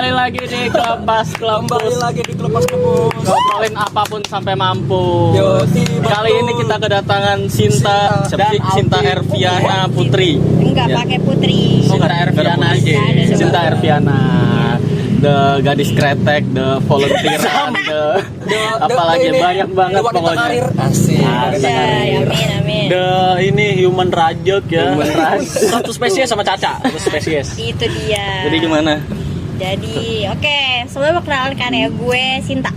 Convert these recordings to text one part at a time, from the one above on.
Kembali lagi di Klepas Kembali lagi di Klepas Kebus. Ngobrolin apapun sampai mampu. Yo, Kali ini kita kedatangan Sinta dan Sinta Alfi. Erviana Putri. Enggak Ya. pakai Putri. Oh, Sinta Erviana aja. Nggak ada dong. Sinta Erviana. The gadis kretek, the volunteeran, apalagi ini, banyak banget wanita pokoknya. karir. Asik. wanita Ya, karir. amin. The ini human rajak ya. Human rajak. Satu spesies sama Caca, satu spesies. Itu dia. Jadi gimana? Jadi, oke, sebelum perkenalkan ya, gue Sinta.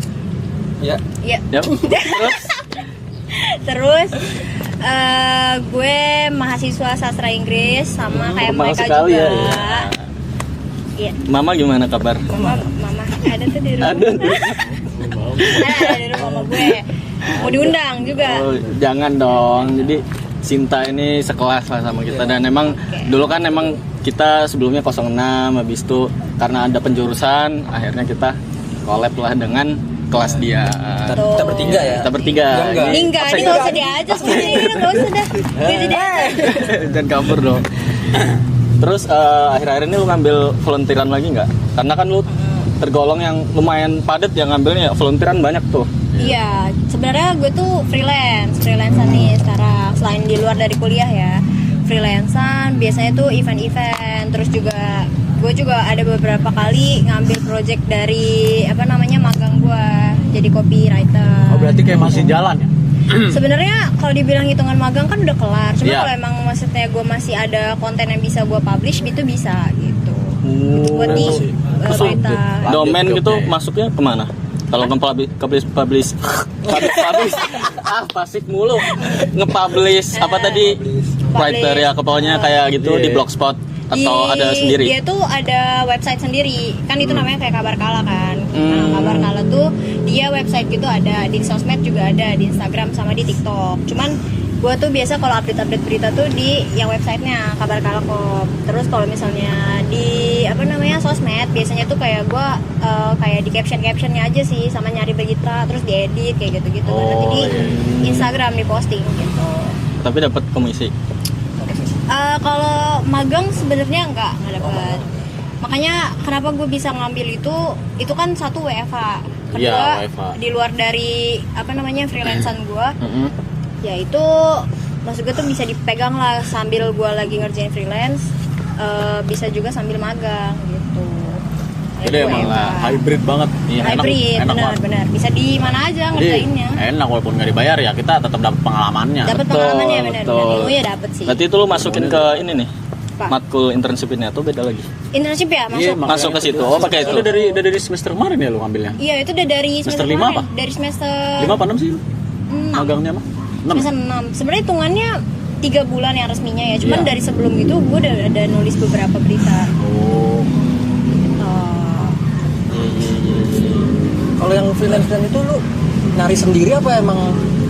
Ya. Ya. Yap. Terus Terus gue mahasiswa sastra Inggris sama kayak formal mereka sekali juga. ya. Iya. Mama gimana kabar? Mama ada tuh di rumah. Ada. Ada di rumah mama gue. Mau diundang juga. Oh, jangan dong. Jadi Sinta ini sekelas lah sama kita dan emang dulu kan emang kita sebelumnya 06, habis itu karena ada penjurusan akhirnya kita collab lah dengan kelas dia. Kita bertiga ya. Kita bertiga. Enggak. Ini enggak, ini nggak usah diajak sebenarnya, ini nggak usah dah. Nggak usah diajak. Dan kabur dong. Terus akhir-akhir ini lu ngambil volunteeran lagi nggak? Karena kan lu tergolong yang lumayan padat yang ngambilnya volunteeran banyak tuh. Iya, sebenarnya gue tuh freelancer nih sekarang. Selain di luar dari kuliah ya, freelancer biasanya tuh event-event. Terus juga gue juga ada beberapa kali ngambil project dari magang gue jadi copywriter. Oh, berarti kayak masih jalan ya? Sebenarnya kalau dibilang hitungan magang kan udah kelar. Cuma Iya. kalau emang maksudnya gue masih ada konten yang bisa gue publish, itu bisa gitu. Gitu buat di berita. Domain Lanjut gitu jobnya. masuknya kemana? Kalau publish pasif mulu nge-publish apa tadi writer ya kepoknya kayak gitu di blogspot atau ada sendiri. Dia tuh ada website sendiri. Kan itu namanya kayak Kabar Kala kan. Nah, Kabar Kala tuh dia website gitu ada di sosmed juga ada, di Instagram sama di TikTok. Cuman gue tuh biasa kalau update berita tuh di yang websitenya Kabar Kala kok. Terus kalau misalnya di sosmed biasanya tuh kayak gue kayak di captionnya aja sih, sama nyari berita terus diedit kayak gitu-gitu. Nanti di Instagram di posting gitu. Tapi dapat komisi. Kalau magang sebenarnya nggak dapat. Makanya kenapa gue bisa ngambil itu kan satu WFH. Kedua Iya, WFH. di luar dari freelancer gue, ya itu maksud gue tuh bisa dipegang lah sambil gue lagi ngerjain freelance, bisa juga sambil magang gitu. Jadi emang lah hybrid banget. Iya, Hybrid, enak banget. benar. Bisa di mana aja Jadi, ngerjainnya. enak walaupun nggak dibayar ya kita tetap dapat pengalamannya. Dapat Betul, pengalamannya benar. betul. Ilmu ya dapat sih. Berarti itu lu masukin ke ini nih. Apa? Matkul internship ini atau beda lagi? Internship ya masuk. Iya, Masuk ke situ. Oh, pakai itu. Udah dari semester kemarin ya lu ngambilnya? Iya, itu udah dari Semester semester 5 kemarin. apa? Dari semester 5 apa 6 sih? 6. Magangnya mah? 6. Semester 6. Sebenarnya hitungannya 3 bulan yang resminya ya. Cuman Iya. dari sebelum itu gue udah ada nulis beberapa berita. Oh. Kalau yang freelance itu lu nyari sendiri apa emang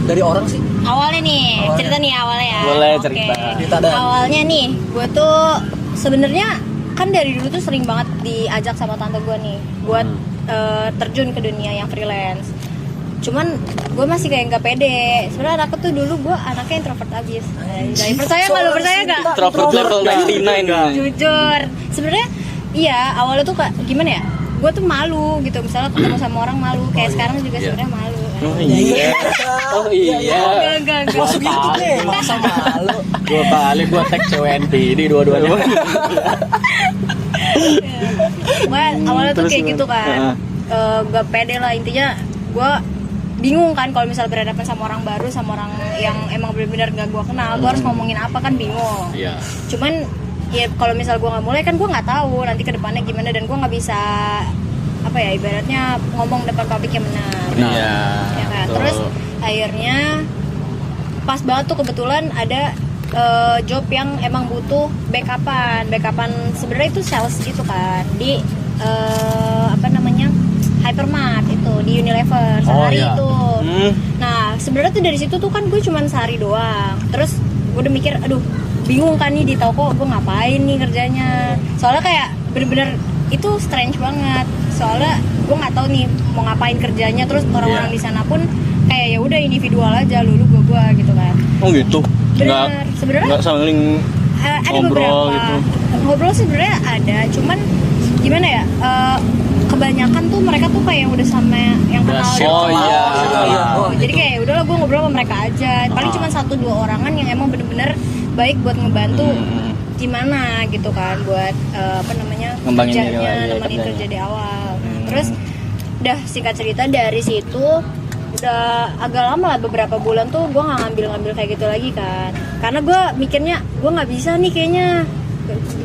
dari orang sih? Awalnya nih, Awalnya. cerita nih awalnya ya. Boleh Oke. cerita. Cerita dah. Awalnya nih, gue tuh sebenarnya kan dari dulu tuh sering banget diajak sama tante gue nih buat terjun ke dunia yang freelance. Cuman gue masih kayak nggak pede. Sebenarnya anakku tuh dulu gue anaknya introvert abis. Jadi percaya nggak lu percaya nggak? Introvert level 99. Jujur, sebenarnya iya awalnya tuh gimana ya? Gue tuh malu gitu, misalnya ketemu sama orang malu. Kayak sekarang juga sebenarnya malu. Oh iya. Oh iya. Enggak. Masuk YouTube nih, masa malu. 2 kali gua tag cewek NPD dua-duanya. Awalnya tuh Terus kayak gimana? gitu kan. Gak pede lah intinya. Gue bingung kan kalau misalnya berhadapan sama orang baru, sama orang yang emang benar-benar gak gue kenal. Gue harus ngomongin apa kan bingung. Iya. Cuman ya kalau misal gue nggak mulai kan gue nggak tahu nanti kedepannya gimana, dan gue nggak bisa ibaratnya ngomong depan publik yang benar. Iya. Ya kan? betul. Terus akhirnya pas banget tuh kebetulan ada job yang emang butuh backupan sebenarnya itu sales gitu kan di hypermart itu di Unilever sehari iya. itu. Hmm. Nah sebenarnya tuh dari situ tuh kan gue cuman sehari doang. Terus gue udah mikir, aduh bingung kan nih di toko gue ngapain nih kerjanya. Soalnya kayak bener-bener itu strange banget. Soalnya gue nggak tahu nih mau ngapain kerjanya. Terus orang-orang di sana pun kayak ya udah individual aja, lu gue gitu kan. Oh gitu. Bener. Sebenarnya Nggak saling ada ngobrol beberapa gitu. ngobrol sebenarnya ada, cuman gimana ya? Kebanyakan tuh mereka tuh kayak yang udah sama yang kenal. Oh, iya. Jadi kayak udahlah gue ngobrol sama mereka aja. Paling cuma 1-2 orangan yang emang bener-bener baik buat ngebantu gimana gitu kan, buat Ngembangin diri kerjanya, lagi, nemenin kerjanya. kerja di awal. Terus udah singkat cerita dari situ udah agak lama lah, beberapa bulan tuh gue nggak ngambil kayak gitu lagi kan, karena gue mikirnya gue nggak bisa nih kayaknya.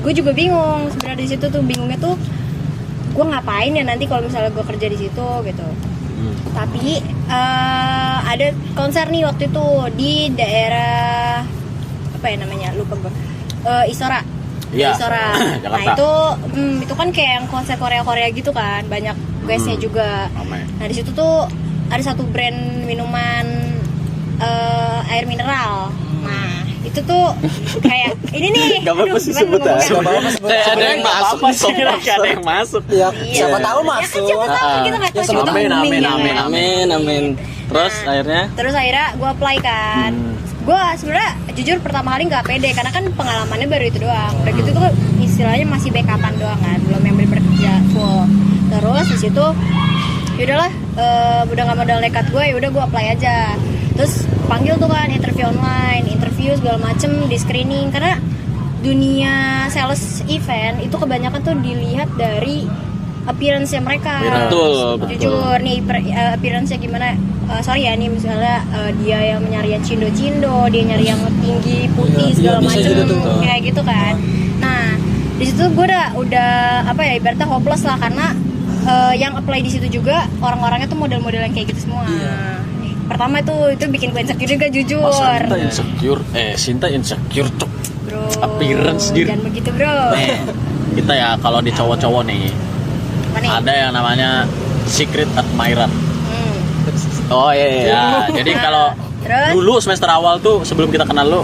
Gue juga bingung sebenarnya di situ tuh, bingungnya tuh gue ngapain ya nanti kalau misalnya gue kerja di situ gitu. Tapi ada konser nih waktu itu di daerah apa ya namanya, lupa gue, Istora. Iya, Istora. Nah Jakarta. itu kan kayak yang konser Korea gitu kan, banyak guysnya juga. Ramai. Nah di situ tuh ada satu brand minuman air mineral. Nah itu tuh kayak ini nih. Gak apa-apa sih sebut ngomongnya. Gak apa-apa sebut. Kayak ada yang masuk nih, Kayak ada yang masuk. Ya, Iya. siapa tahu Ya kan masuk. siapa tahu kita nggak tahu, Ya, siapa tahu amin, booming amin, ya amin, kan. Amin. Terus Nah, akhirnya terus akhirnya gue apply kan. Gue sebenarnya jujur pertama kali nggak pede karena kan pengalamannya baru itu doang. Udah gitu tuh istilahnya masih backupan doang kan, belum yang bener kerja full. Terus di situ yaudahlah, udah nggak modal nekat gue, ya udah gue apply aja. Terus panggil tuh kan, interview online, interview segala macem, di screening. Karena dunia sales event itu kebanyakan tuh dilihat dari appearance-nya mereka. Betul. Jujur nih appearance-nya gimana. Sorry ya nih misalnya dia yang nyari yang cindo-cindo, dia nyari yang tinggi putih Iya, segala bisa macem gitu tuh. kayak gitu kan. Nah di situ gue udah apa ya, ibaratnya hopeless lah, karena yang apply di situ juga orang-orangnya tuh model-model yang kayak gitu semua. Pertama itu bikin gue insecure juga jujur. Masa Sinta insecure cok. Bro, Appearance diri. jangan begitu bro. Nih, kita ya kalau di cowok-cowok nih, Apa nih? ada yang namanya secret admirer. oh iya. Ya, jadi kalau Terus? dulu semester awal tuh sebelum kita kenal lo,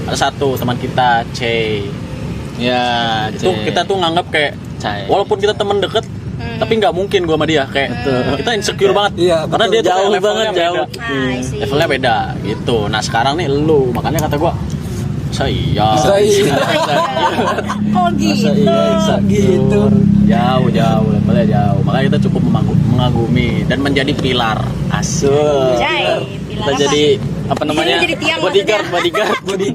ada satu teman kita, C. Ya, Itu kita tuh nganggap kayak Cai. walaupun kita temen deket, tapi nggak mungkin gua sama dia kayak kita insecure banget. Iya, Karena betul. dia tuh Jauh kayak levelnya banget, jauh. beda. Nah, I see. Levelnya beda gitu. Nah sekarang nih lu, makanya kata gua, saya Oh gitu. Gitu. jauh levelnya jauh. Makanya kita cukup mengagumi dan menjadi pilar asal. Jai, Kita jadi apa namanya? Jadi tiang bodyguard.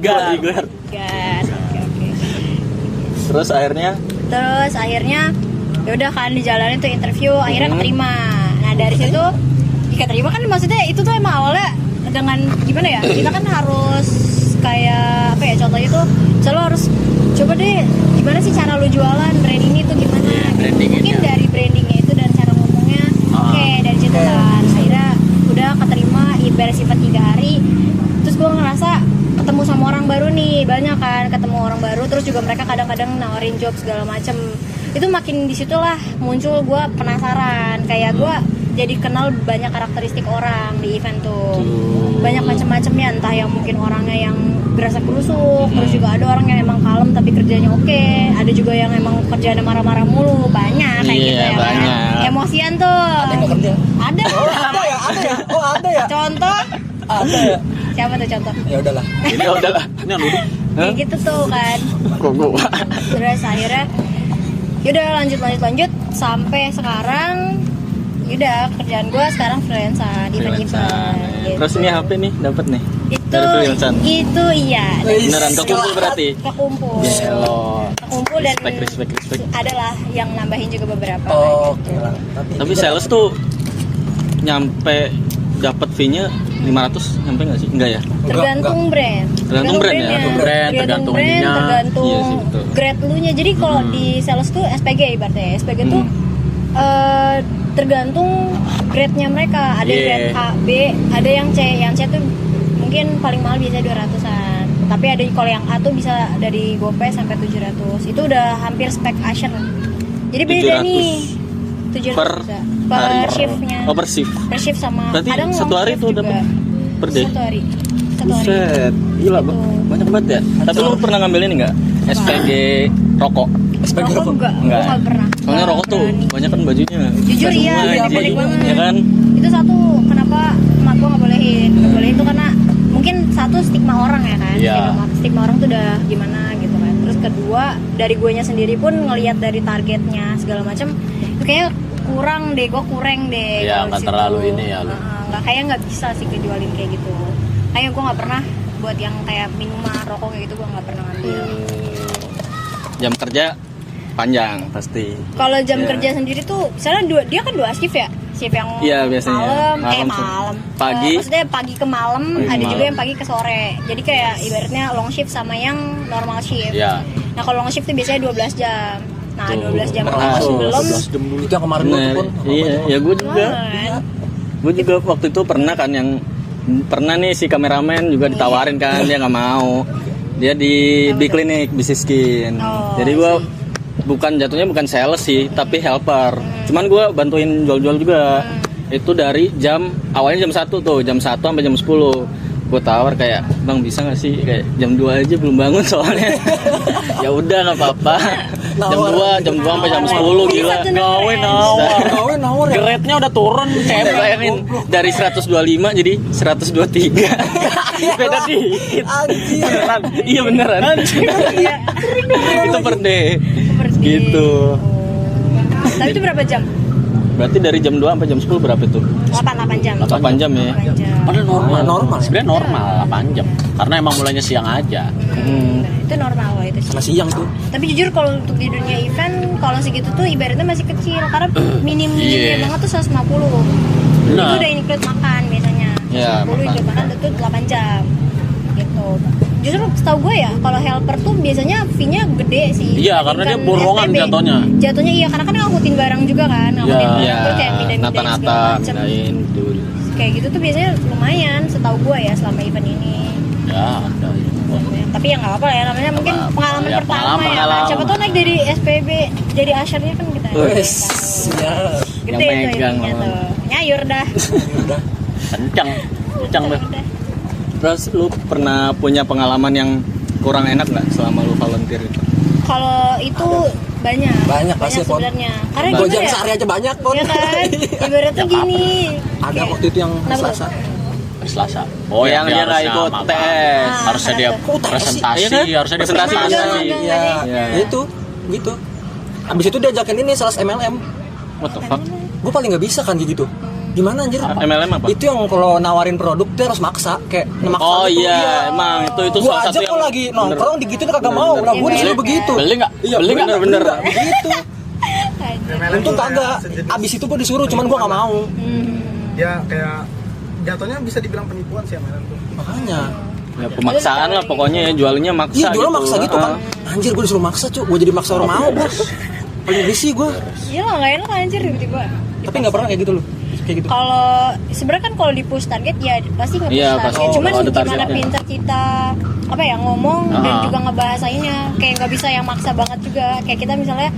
Guard. Oke. Terus akhirnya Terus akhirnya ya udah kan dijalanin tuh interview, akhirnya keterima. Nah dari situ keterima kan, maksudnya itu tuh emang awalnya dengan gimana ya, kita kan harus kayak apa ya, contohnya tuh selalu harus coba deh gimana sih cara lu jualan brand ini tuh gimana. brandingnya. Mungkin dari brandingnya itu dan cara ngomongnya. Oke, dari situ kan akhirnya udah keterima, beres event 3 hari. Terus gue ngerasa ketemu sama orang baru nih, banyak kan ketemu orang baru, terus juga mereka kadang-kadang nawarin job segala macem. Itu makin disitulah muncul gue penasaran, kayak gue jadi kenal banyak karakteristik orang di event tuh. Banyak macam-macamnya, entah yang mungkin orangnya yang berasa kerusuk, terus juga ada orang yang emang kalem tapi kerjanya oke, ada juga yang emang kerjanya marah-marah mulu, banyak kayak Iya, gitu ya banyak. kan. Emosian tuh. Ada yang nggak kerja? Ada. Oh ada ya. Contoh Ada ya. siapa tuh contoh? Ya udahlah. ini udahlah. Ini yang duduk. Kayak gitu tuh kan. Kok gua? Terus akhirnya yaudah lanjut sampai sekarang. Yaudah kerjaan gue sekarang freelancer di event-event gitu. Terus ini HP nih dapat nih. itu dari freelancer. itu iya. Beneran kekumpul berarti. Kekumpul. Kekumpul dan Respect. adalah yang nambahin juga beberapa. Oh, gitu. oke lah. Tapi sales tuh nyampe dapat fee-nya 500 nyampe nggak sih? Enggak ya? Tergantung brand. Tergantung brand ya? Tergantung brand, tergantung brand, ininya. tergantung Iya sih, betul. grade lu nya. Jadi kalau di sales tuh SPG ibaratnya. SPG tuh tergantung grade-nya mereka. Ada Yeah. grade A, B, ada yang C. Yang C tuh mungkin paling mahal biasanya 200-an. Tapi ada kalau yang A tuh bisa dari GoPay sampai 700. Itu udah hampir spek Asher. Jadi beda 700 nih. 700 per bisa. hari. Per shift-nya. Oh, per shift. Per shift sama Berarti kadang satu long hari shift tuh juga. dapat per day? Satu hari. Buset, gila Gitu. banyak banget ya. Tapi lu pernah ngambil ini nggak? SPG rokok. SPG Rokok enggak, gue Enggak. nggak pernah. Soalnya Nggak rokok tuh berani. banyak kan bajunya. Jujur Semua iya, ini, pendek banget. ya kan? Itu satu kenapa emak gue nggak bolehin. Nggak bolehin tuh karena mungkin satu stigma orang ya kan. Iya. Stigma orang tuh udah gimana gitu kan. Terus kedua dari guanya sendiri pun ngelihat dari targetnya segala macam kayaknya kurang deh, gue kurang deh. Iya, kalau nggak di situ. terlalu ini ya lu. Nggak, kayak nggak bisa sih kejualin kayak gitu. Kayak gue nggak pernah buat yang kayak minuman, rokok kayak gitu gue nggak pernah ngambil. Jam kerja panjang pasti. Kalau jam Iya. kerja sendiri tuh, misalnya dia kan 2 shift ya, shift yang Iya, biasanya. malam, Pagi. maksudnya pagi ke malam, Pagi ke ada juga malam. yang pagi ke sore. Jadi kayak ibaratnya long shift sama yang normal shift. Iya. Nah kalau long shift tuh biasanya 12 jam. Nah Tuh. 12 jam Nah, masih tuh, belum. 12 jam dulu. Itu yang kemarin lu Bener. pun. Iya, ya gue juga. Banget. Gue juga waktu itu pernah kan yang pernah nih si kameramen juga ditawarin kan dia nggak mau. Dia di Biklinik bisnis skin. Oh, Jadi gue bukan jatuhnya bukan sales sih, tapi helper. Cuman gue bantuin jual-jual juga. Itu dari awalnya jam 1 tuh, jam 1 sampai jam 10. Gue tawar kayak, "Bang, bisa nggak sih kayak jam 2 aja belum bangun soalnya." Ya udah nggak apa-apa. Jam 2 sampai jam 10 gila. Gawe nawar. Gawe nawar ya. Grade-nya udah turun, Saya bayangin dari 125 jadi 123. Beda dikit. Anjir. Beneran. Iya beneran. Iya. Itu per day. Seperti Gitu. Oh. Tapi itu berapa jam? Berarti dari jam 2 sampai jam 10 berapa itu? 8 jam. 8 jam ya. 8 jam. Padahal normal. Normal. Sebenarnya normal 8 jam. Karena emang mulainya siang aja. Itu normal loh itu sih. Sama siang tuh. Tapi jujur kalau untuk di dunia event kalau segitu tuh ibaratnya masih kecil karena minimnya Iya. banget tuh 150. Itu Benar. udah include makan biasanya. Iya, 150 include makan itu 8 jam. Gitu. Justru setahu gue ya kalau helper tuh biasanya fee-nya gede sih. Iya, karena dia dibandingkan borongan SPB. jatuhnya. Jatuhnya iya karena kan ngangkutin barang juga kan, ngangkutin Iya. barang Iya, tuh kayak mindahin nata-nata, mindahin betul. Kayak gitu tuh biasanya lumayan setahu gue ya selama event ini. Ya, ada. Tapi ya nggak apa lah ya namanya mungkin Apa-apa. pengalaman Ya, pertama ya pengalaman. kan. Siapa tuh naik dari SPB jadi ushernya kan kita. Wes. Ya. Gede Yang tuh megang ininya malah. tuh. Nyayur dah. Udah. Kencang. Kencang deh. Udah. Terus lu pernah punya pengalaman yang kurang enak nggak selama lu volunteer itu? Kalau itu banyak. Banyak pasti, Pon. sebenarnya. Karena Gojek gimana ya? sehari aja banyak, Pon. Iya kan? Ibaratnya gini. Ada kayak- waktu itu yang Kenapa? Selasa. Hari Selasa. Yang dia nggak ikut TS. Harusnya dia Ah, presentasi, Iya kan? harusnya dia Presentasi. presentasi. Iya. Iya. Itu gitu. Abis itu dia ajakin ini sales MLM. What the fuck? Gue paling nggak bisa kan kayak gitu. Gimana anjir? MLM apa? Itu yang kalau nawarin produk dia harus maksa, kayak maksa Oh gitu. iya, emang itu Gua salah aja satu kok lagi nongkrong digituin kagak mau. Lah gua disuruh begitu. Beli nggak? Iya, Beli nggak? Bener. enggak, begitu. Aduh. Untung kagak. Abis itu gua disuruh, cuman gua nggak mau. Dia kayak jatuhnya bisa dibilang penipuan sih MLM tuh. Makanya. Ya, pemaksaan lah pokoknya ya jualnya maksa. Iya, jual maksa gitu kan. Ah. Anjir gua disuruh maksa, Cuk. Gua jadi maksa orang mau, Bos. Paling risih gua. Iya lah nggak enak anjir tiba-tiba. Tapi nggak pernah kayak gitu loh. Kayak gitu. Kalau sebenarnya kan kalau di push target ya pasti nge-push Iya, target. pasti. Cuman Kalau ada gimana targetnya. pintar kita apa ya ngomong dan Ah. juga ngebahasainnya. Kayak nggak bisa yang maksa banget juga. Kayak kita misalnya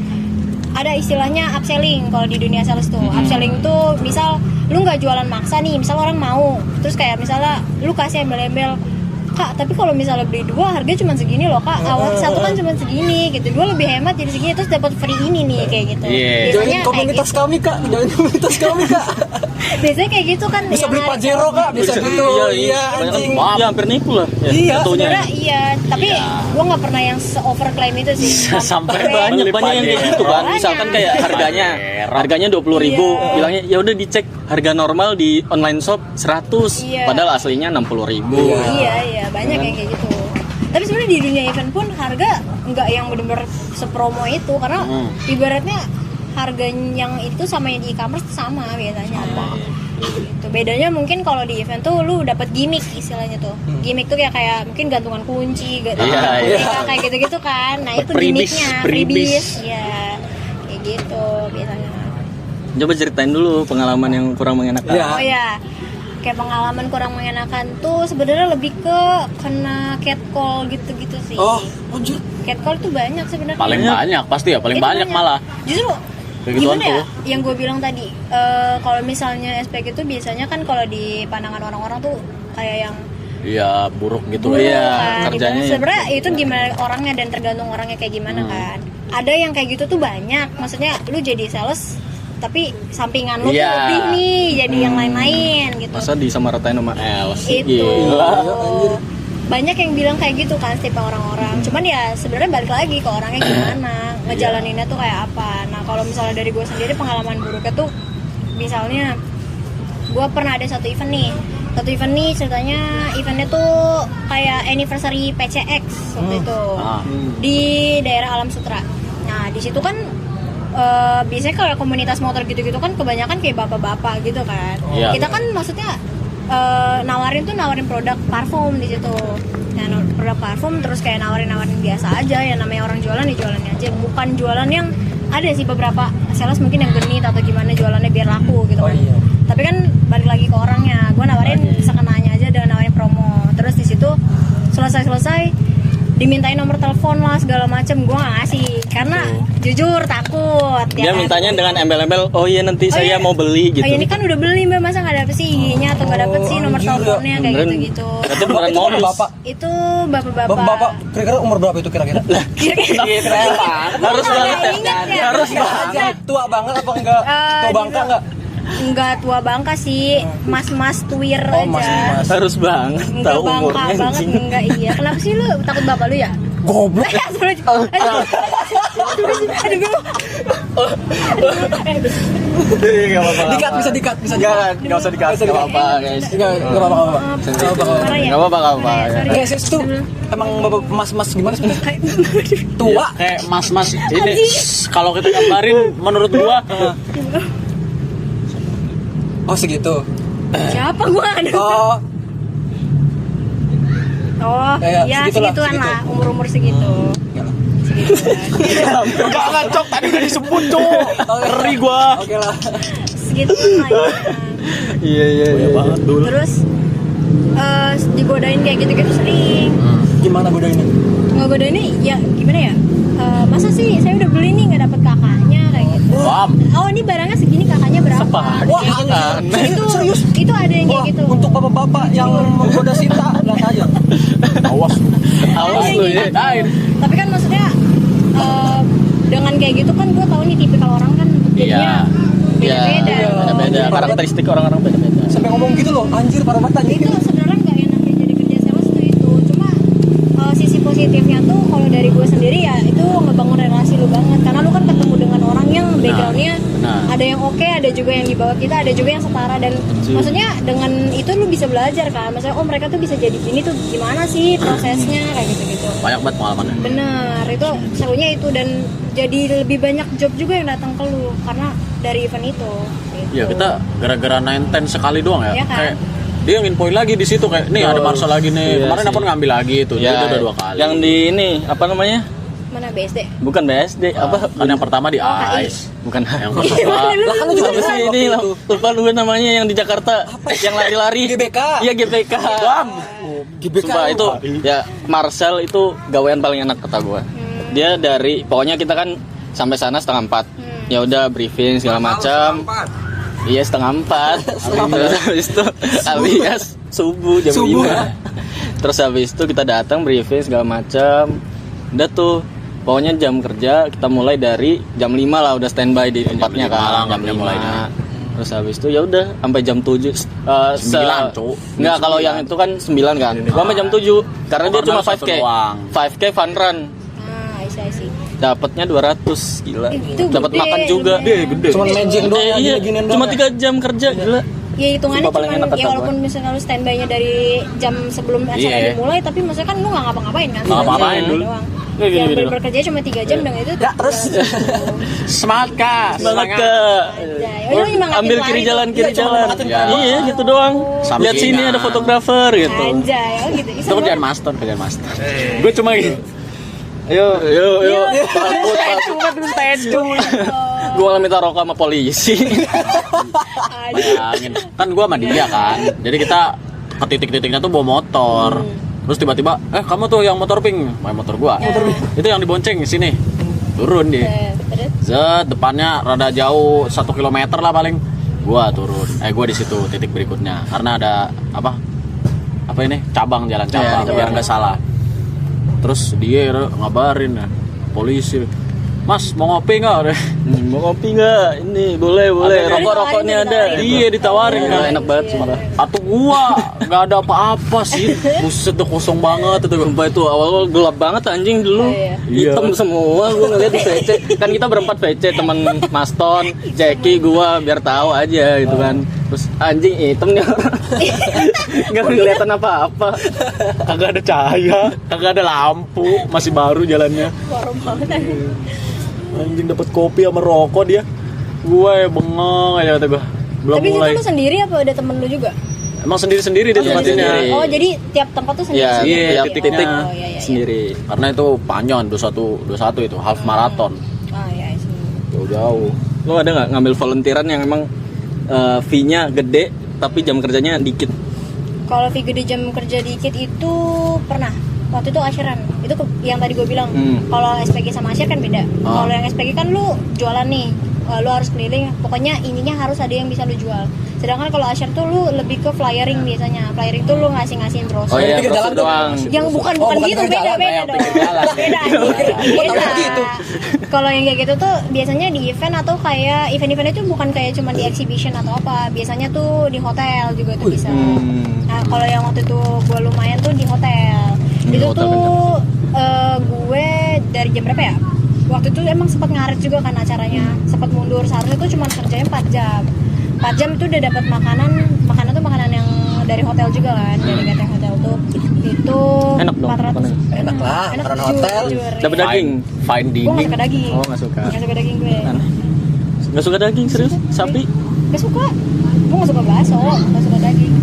ada istilahnya upselling kalau di dunia sales tuh. Upselling tuh misal lu nggak jualan maksa nih, misal orang mau. Terus kayak misalnya lu kasih embel-embel Kak, tapi kalau misalnya beli 2 harganya cuma segini loh Kak. Awal satu kan cuma segini gitu. 2 lebih hemat jadi segini terus dapat free ini nih kayak gitu. Iya. Biasanya Join kayak komunitas gitu. kami, Kak. Join komunitas kami, Kak. Biasanya kayak gitu kan. Bisa yang beli narik Pajero, Kak. Bisa gitu. Iya, anjing. Iya, hampir nipu lah. Ya, Iya, jatuhnya. Sebenarnya iya, tapi gua nggak pernah yang overclaim itu sih. Sampai banyak yang kayak gitu kan. Banyak. Misalkan kayak harganya 20.000, Iya. bilangnya ya udah dicek harga normal di online shop 100, Iya. padahal aslinya 60.000. Iya, banyak yang kayak gitu. Tapi sebenarnya di dunia event pun harga nggak yang bener-bener sepromo itu karena ibaratnya harga yang itu sama yang di e-commerce tuh sama biasanya. Gitu. Bedanya mungkin kalau di event tuh lu dapat gimmick istilahnya tuh. Gimmick tuh kayak mungkin gantungan kunci, kayak gitu-gitu kan. Nah, itu Freebies, gimmicknya, freebies. Iya. Kayak gitu biasanya. Coba ceritain dulu pengalaman yang kurang mengenakan. Iya. Oh ya, kayak pengalaman kurang mengenakan tuh sebenarnya lebih ke kena catcall gitu-gitu sih. Oh, anjir. Catcall tuh banyak sebenarnya. paling banyak pasti ya, paling Itu banyak malah. Justru Kayak gituan gimana ya? tuh. Yang gue bilang tadi, kalau misalnya SPG itu biasanya kan kalau di pandangan orang-orang tuh kayak yang Iya, buruk gitu buruk Iya, kan. kerjanya Dimana ya. sebenarnya itu gimana orangnya dan tergantung orangnya kayak gimana kan. Ada yang kayak gitu tuh banyak. Maksudnya lu jadi sales tapi sampingan lu tuh Iya. lebih nih jadi yang lain-lain gitu. Masa disamaratain sama L sih? Itu. Gila. Iya, anjir. banyak yang bilang kayak gitu kan setiap orang-orang. Cuman ya sebenarnya balik lagi ke orangnya gimana, ngejalaninnya tuh kayak apa. Nah kalau misalnya dari gue sendiri pengalaman buruknya tuh, misalnya gue pernah ada satu event nih ceritanya eventnya tuh kayak anniversary PCX waktu itu di daerah Alam Sutra. Nah di situ kan biasanya kalau komunitas motor gitu-gitu kan kebanyakan kayak bapak-bapak gitu kan. Kita kan maksudnya nawarin produk parfum di situ. Nah, produk parfum terus kayak nawarin biasa aja, ya namanya orang jualan ya jualannya aja, bukan jualan yang ada sih beberapa sales mungkin yang genit atau gimana jualannya biar laku gitu kan. Tapi kan balik lagi ke orangnya. Gue nawarin sekenanya aja dengan nawarin promo. Terus di situ selesai dimintain nomor telepon lah segala macem, gue gak ngasih karena jujur takut. Dia kan? mintanya dengan embel-embel, oh iya nanti saya mau beli gitu. Oh ini kan udah beli mbak, masa nggak dapet sih IG-nya atau nggak dapet sih nomor teleponnya kayak gitu-gitu. Itu beneran modus. Bapak. Itu bapak-bapak. Bapak kira-kira umur berapa itu kira-kira? Harus banget ya. Ingat ya? Harus banget. Tua banget apa enggak? Tua bangka enggak? Enggak tua bangka sih, mas-mas tuir aja. Mas. Harus banget Enggak tahu bangka umurnya banget, anjing. enggak iya. Kenapa sih lu takut bapak lu ya? Goblok. Dikat bisa dikat. Enggak usah dikasih apa-apa, guys. Enggak apa-apa. Marah ya? Enggak apa-apa, Sorry. Guys, itu emang bapak mas-mas gimana sih? Tua. Kayak mas-mas ini kalau kita gambarin menurut gua Oh segitu. Siapa gua? Oh, Kayak iya segitulah, segituan segitu. lah, umur-umur segitu. jangan cok tadi udah disebut cok. Ngeri gua. Oke lah. Segitu lah ya. Iya. Banget dulu. Terus digodain kayak gitu-gitu sering. Gimana godainnya? Ngegodainnya ya gimana ya? Masa sih saya udah beli nih nggak dapet kakaknya kayak gitu. Paham. Oh ini barangnya segini, kakaknya berapa? Wah, Itu serius? itu ada yang kayak Wah, gitu. untuk bapak-bapak yang menggoda Sinta, lihat aja. Awas. Awas lu ya. Tapi kan maksudnya dengan kayak gitu kan gue tahu nih tipikal orang kan jadinya beda-beda. Beda-beda. Karakteristik orang-orang beda-beda. Sampai ngomong gitu loh, anjir parah banget anjing. Itu sebenarnya nggak enaknya jadi kerja sales tuh itu. Cuma sisi positifnya tuh kalau dari gue sendiri ya itu ngebangun relasi lu banget karena lu kan ketemu dengan orang yang backgroundnya ada yang oke, ada juga yang di bawah kita, ada juga yang setara dan maksudnya dengan itu lu bisa belajar kan. Maksudnya oh mereka tuh bisa jadi gini tuh gimana sih prosesnya kayak gitu-gitu. Banyak banget pengalamannya. Bener, itu serunya itu dan jadi lebih banyak job juga yang datang ke lu karena dari event itu. Gitu. Iya kita gara-gara 910 sekali doang ya. Iya kan? Kayak dia nginfoin lagi di situ kayak nih ada Marcel lagi nih. Iya Kemarin sih. aku ngambil lagi tuh. Ya, Jadi udah 2 kali. Yang di ini apa namanya? Mana BSD? Bukan BSD, apa? Kan yang pertama di KI. ICE. Bukan. Yang kedua Lah kan lu juga Apa sih waktu ini? itu. Lupa gue namanya yang di Jakarta yang lari-lari. GBK. Iya GBK. GBK. Sumpah itu ya Marcel itu gawean paling enak kata gue. Dia dari pokoknya kita kan sampai sana 3:30. Ya udah briefing segala macam. Iya 3:30. Habis itu alias subuh jam 5. Terus habis itu kita datang briefing segala macam. Udah tuh pokoknya jam kerja kita mulai dari jam 5 lah udah standby di tempatnya kan. Jam 5 mulainya. Terus habis itu ya udah sampai jam 7 9, Cuk. Enggak, kalau yang itu kan 9 kan. Gua sampai jam 7 karena dia cuma 5K. 5K fun run. I see. Dapatnya 200, gila. Itu Dapat gede, makan juga. lumayan. Cuman magic doang ya, Iya, gini-ginian cuma doang ya. 3 jam kerja, gila. Ya hitungannya Sumpah paling cuma enak kata ya walaupun gua. misalnya lu standby-nya dari jam sebelum acara Iya. dimulai tapi maksudnya kan lu nggak ngapa-ngapain kan. Nggak ngapa-ngapain Kerja dulu. doang. Kayak Yang gini-gini bekerja cuma 3 jam dan itu Ya, terus? semangat kak. Semangat Kak. Oh, lu nyemangatin Ambil lari kiri tuh. jalan, kiri Iya, cuma jalan. nyemangatin Ya. Iya, gitu doang. Sampai Lihat sini ingat. ada fotografer gitu. Anjay, oh gitu. Itu kerjaan master. Gue cuma gitu. Ayo. Gue malah minta rokok sama polisi. Bayangin. Kan gue sama dia kan. Jadi kita ke titik-titiknya tuh bawa motor. Terus tiba-tiba, kamu tuh yang motor pink, main motor gua. Itu yang dibonceng sini. Turun dia. Zet, depannya rada jauh 1 kilometer lah paling. Gua turun. Gua di situ titik berikutnya. Karena ada apa ini? Cabang jalan cabang Iya, biar nggak salah. Terus dia ngabarin ya, polisi. Mas mau ngopi nggak? Mau kopi nggak? Ini boleh. Rokoknya ada. Iya ditawarin kan. Enak banget sumpah. Atau gua nggak ada apa-apa sih. Buset udah kosong banget itu. Sumpah itu awal gelap banget anjing dulu. Hitam semua gua ngeliat di VC. Kan kita berempat VC, teman Maston, Jackie, gua biar tahu aja gitu kan. Terus anjing hitamnya. Enggak kelihatan apa-apa. Kagak ada cahaya, kagak ada lampu, masih baru jalannya. Warung banget. Anjing dapat kopi sama rokok dia. Gue bengong aja kata gue. Belum Tapi mulai. itu lu sendiri apa ada temen lu juga? Emang sendiri-sendiri di tempat ini. sendiri. Oh jadi tiap tempat tuh sendiri? Iya, Iya, tiap titiknya. titik Oh, iya. sendiri. Karena itu panjang 21 itu half marathon. Ah iya sih. Jauh-jauh. Lo ada nggak ngambil volunteeran yang emang fee-nya gede tapi jam kerjanya dikit? Kalau fee gede jam kerja dikit itu pernah. Waktu itu asyaran. Itu yang tadi gue bilang. Kalau SPG sama asyar kan beda. Kalau yang SPG kan lu jualan nih. Lu harus keliling. Pokoknya ininya harus ada yang bisa lu jual. Sedangkan kalau asyar tuh lu lebih ke flyering biasanya. Flyering tuh lu ngasihin brosur. Oh iya, Pinggir jalan brosur tuh. doang. Yang bukan bukan gitu, pinggir beda jalan, beda yang dong. pinggir jalan. Beda anjir. Gua tahu Beda. gitu. Kalau yang kayak gitu tuh biasanya di event atau kayak event-event itu bukan kayak cuma di exhibition atau apa. Biasanya tuh di hotel juga tuh bisa. Nah, kalau yang waktu itu gue lumayan tuh di hotel. Itu hotel tuh gue dari jam berapa ya? Waktu itu emang sempat ngaret juga kan acaranya, sempat mundur. Seharusnya tuh cuma kerjanya 4 jam. 4 jam itu udah dapat makanan tuh makanan yang dari hotel juga kan, dari catering hotel tuh. Itu Enak dong 400. makanannya. Enak lah, makanan hotel. Dapat daging? Fine Gue gak dining. suka daging. Oh, nggak suka. Gak suka daging gue. Aneh. Nggak suka daging serius? Sapi? Gak suka. Gue gak suka bakso, gak suka daging.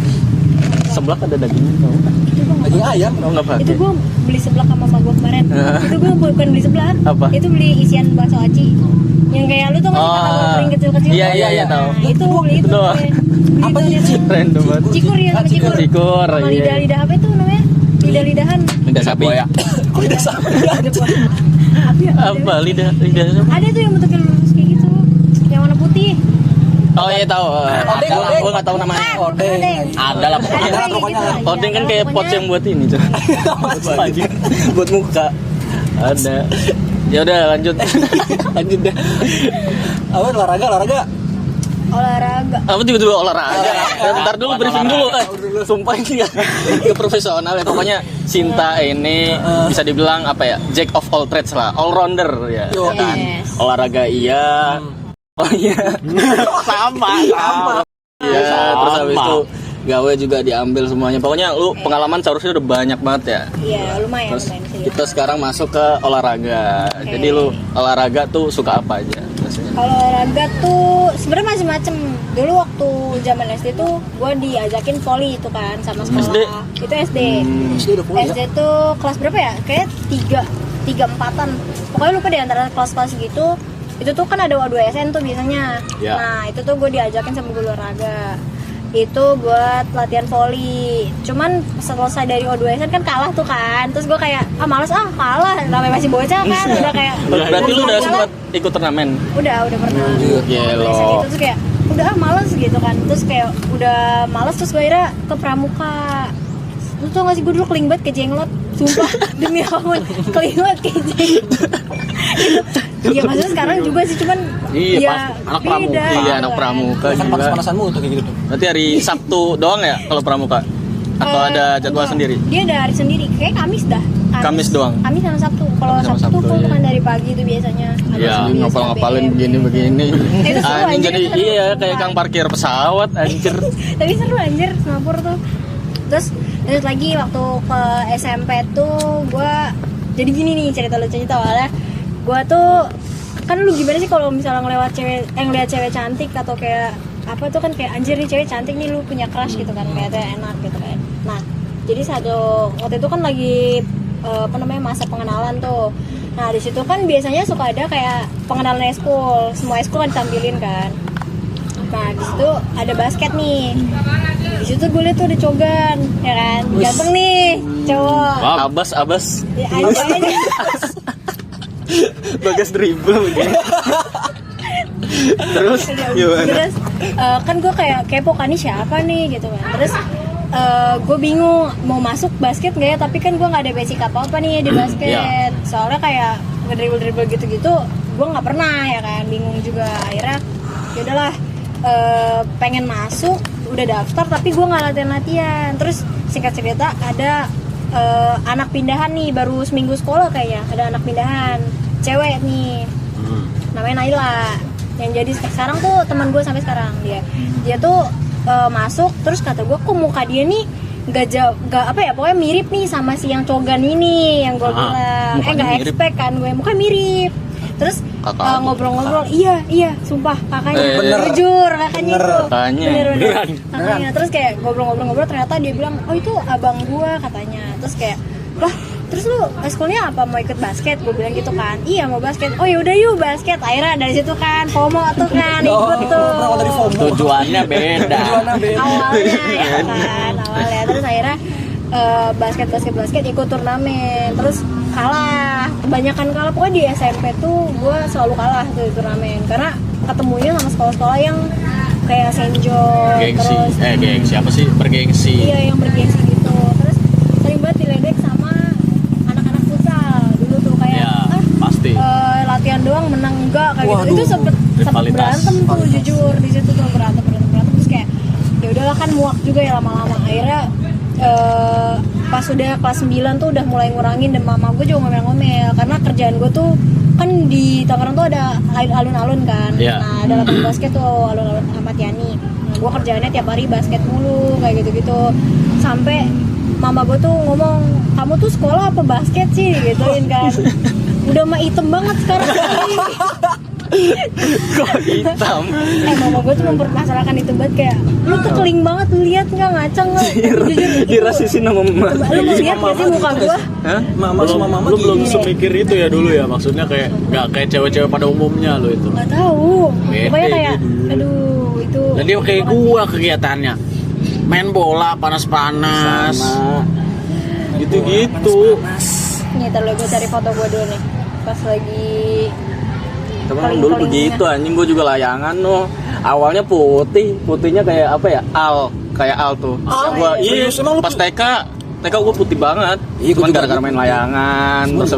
Seblak ada dagingnya tau? Itu gue Daging ayam. Oh nggak pakai. itu gue beli seblak sama mama gue kemarin. Itu gue bukan beli seblak. Apa? Itu beli isian bakso aci. Yang kayak lu tuh nggak sih kata gue kering kecil-kecil. Iya, iya, iya, tahu. Nah, itu beli itu. Doang. Beli Apa itu sih, dia Cik? tuh. Random banget. Cikur ya, sama cikur. Cikur, Sama iya. lidah-lidah apa itu namanya? Lidah-lidahan. Lidah sapi. Buaya. Udah sama. Apa ya? Apa? Lidah apa? Ada tuh yang bentuknya lurus kayak gitu. Yang warna putih. Oh iya tahu. Odeng, Ada lah, odeng. gue nggak tahu namanya. Odeng. Ada lah pokoknya. Ada lah pokoknya. Odeng kan kayak pot yang buat ini tuh. Buat muka. Ada. Ya udah lanjut. Lanjut deh. Apa olahraga? Olahraga. Apa tiba-tiba olahraga? Bentar dulu briefing dulu. Sumpah ini nggak profesional ya. Pokoknya Sinta ini bisa dibilang apa ya? Jack of all trades lah, all rounder ya. Yo. Kan? Yes. Olahraga iya. Oh iya. Sama. Iya, terus habis itu gawe juga diambil semuanya. Pokoknya lu pengalaman seharusnya udah banyak banget ya. Iya, lumayan Terus lumayan sih. kita sekarang masuk ke olahraga. Jadi lu olahraga tuh suka apa aja biasanya? Kalau olahraga tuh sebenarnya macem-macem. Dulu waktu zaman SD tuh gue diajakin volley itu kan sama sekolah. SD? Itu SD. SD udah full ya. SD tuh kelas berapa ya? Kayak 3-4an. Pokoknya lupa di antara kelas-kelas gitu. Itu tuh kan ada U2SN tuh biasanya. Ya. Nah, itu tuh gue diajakin sama guru olahraga. Itu buat latihan volley. Cuman selesai dari O2SN kan kalah tuh kan. Terus gue kayak males kalah. Namanya masih bocah kan. Udah kayak Berarti lu udah kalah. sempat ikut turnamen? Udah pernah. Gelo. Biasa gitu terus kayak udah males gitu kan. Terus kayak udah males terus gue akhirnya ke pramuka. Lu tau gak sih gue dulu keling banget ke jenglot. Sumpah demi apapun keling banget ke jenglot. Iya maksudnya sekarang juga sih cuman Iya, ya, pas anak pramuka. beda Iya, gitu anak kan. pramuka Kan juga. panas-panasanmu tuh kayak gitu tuh. Berarti hari Sabtu doang ya kalau pramuka? Atau ada jadwal Enggak. sendiri? Dia ada hari sendiri, kayak Kamis dah. Kamis doang? Kamis sama Sabtu. Kalau Kamis sama Sabtu tuh Sabtu, kan iya. dari pagi itu biasanya. Ada Ya, sendiri, ngapal-ngapalin SKBM. begini-begini. Itu seru, Anjing anjir, jadi itu seru. iya kayak kang parkir pesawat anjir. Tapi seru anjir Singapura tuh. Terus lanjut lagi waktu ke SMP tuh gue jadi gini nih cerita lucunya tuh awalnya. Gue tuh kan lu gimana sih kalau misalnya ngeliat cewek cantik atau kayak apa tuh kan kayak anjir nih cewek cantik nih lu punya crush gitu kan kayaknya enak gitu kan. Nah jadi waktu itu kan lagi masa pengenalan tuh. Nah di situ kan biasanya suka ada kayak pengenalan eskul, semua eskul kan ditampilin kan. Nah di situ ada basket nih. Di situ gue liat tuh ada cogan, ya kan? Ganteng nih cowok. Abas. Ya, aja. Bagas dribble begini. Terus gimana? Terus kan gue kayak kepo kan nih siapa nih gitu kan. Terus gue bingung mau masuk basket nggak ya, tapi kan gue nggak ada basic apa-apa nih di basket. Soalnya kayak ngedribble gitu-gitu gue nggak pernah ya kan, bingung juga. Akhirnya ya udahlah, pengen masuk, udah daftar tapi gue nggak latihan. Terus singkat cerita ada anak pindahan nih, baru seminggu sekolah kayaknya, ada anak pindahan cewek nih, namanya Naila, yang jadi sekarang tuh teman gue sampai sekarang. Dia tuh masuk, terus kata gue kok muka dia nih nggak apa ya, pokoknya mirip nih sama si yang cogan ini yang gue bilang, nggak expect kan gue muka mirip. Terus ngobrol-ngobrol, iya sumpah kakaknya, jujur kakaknya itu beneran kakaknya. Terus kayak ngobrol-ngobrol ternyata dia bilang, oh itu abang gua katanya. Terus kayak, lah terus lu sekolahnya apa, mau ikut basket? Gue bilang gitu kan, iya mau basket. Oh yaudah yuk basket. Akhirnya dari situ kan FOMO tuh kan, ikut tuh. Tujuannya beda. Awalnya ya kan, awalnya. Terus akhirnya basket ikut turnamen, terus kalah, kebanyakan kalah. Pokoknya di SMP tuh gue selalu kalah tuh di turnamen, karena ketemunya sama sekolah-sekolah yang kayak Senjol, Gengsi, terus gengsi apa sih, bergengsi. iya yang bergengsi gitu. Terus sering banget diledek sama anak-anak futsal dulu tuh, kayak pasti latihan doang menang enggak kayak gitu. Itu sempet berantem tuh, jujur di situ tuh berantem. Terus kayak ya udahlah kan, muak juga ya lama-lama. Akhirnya pas udah kelas 9 tuh udah mulai ngurangin, dan mama gue juga ngomel-ngomel karena kerjaan gue tuh kan di Tangerang tuh ada alun-alun kan. Nah ada lapangan basket tuh, alun-alun Ahmad Yani. Nah, gue kerjaannya tiap hari basket mulu kayak gitu-gitu, sampai mama gue tuh ngomong, kamu tuh sekolah apa basket sih gituin kan. Udah mah hitam banget sekarang. Kok hitam? Mama gue tuh mempermasalahkan itu banget, kayak lu tuh keling banget, lu lihat nggak, ngacang nggak? Dirasisin sama mama. Lu mau lihat nggak sih muka gue? Mama sama mama lu belum gini. semikir itu ya dulu ya, maksudnya kayak nggak kayak cewek-cewek pada umumnya lo itu. Nggak tahu. Bete Pokoknya kayak, dia dulu. aduh itu. Dan dia kayak gua kegiatannya, main bola panas-panas, gitu-gitu. Nih terlalu gue cari foto gue dulu nih, pas lagi Temen dulu begitu anjing, gue juga layangan no. Awalnya putihnya kayak apa ya? Kayak al tuh. Gua serius, emang lu pas TK gue putih banget. Iya, gua Cuman juga gara-gara main layangan. Terus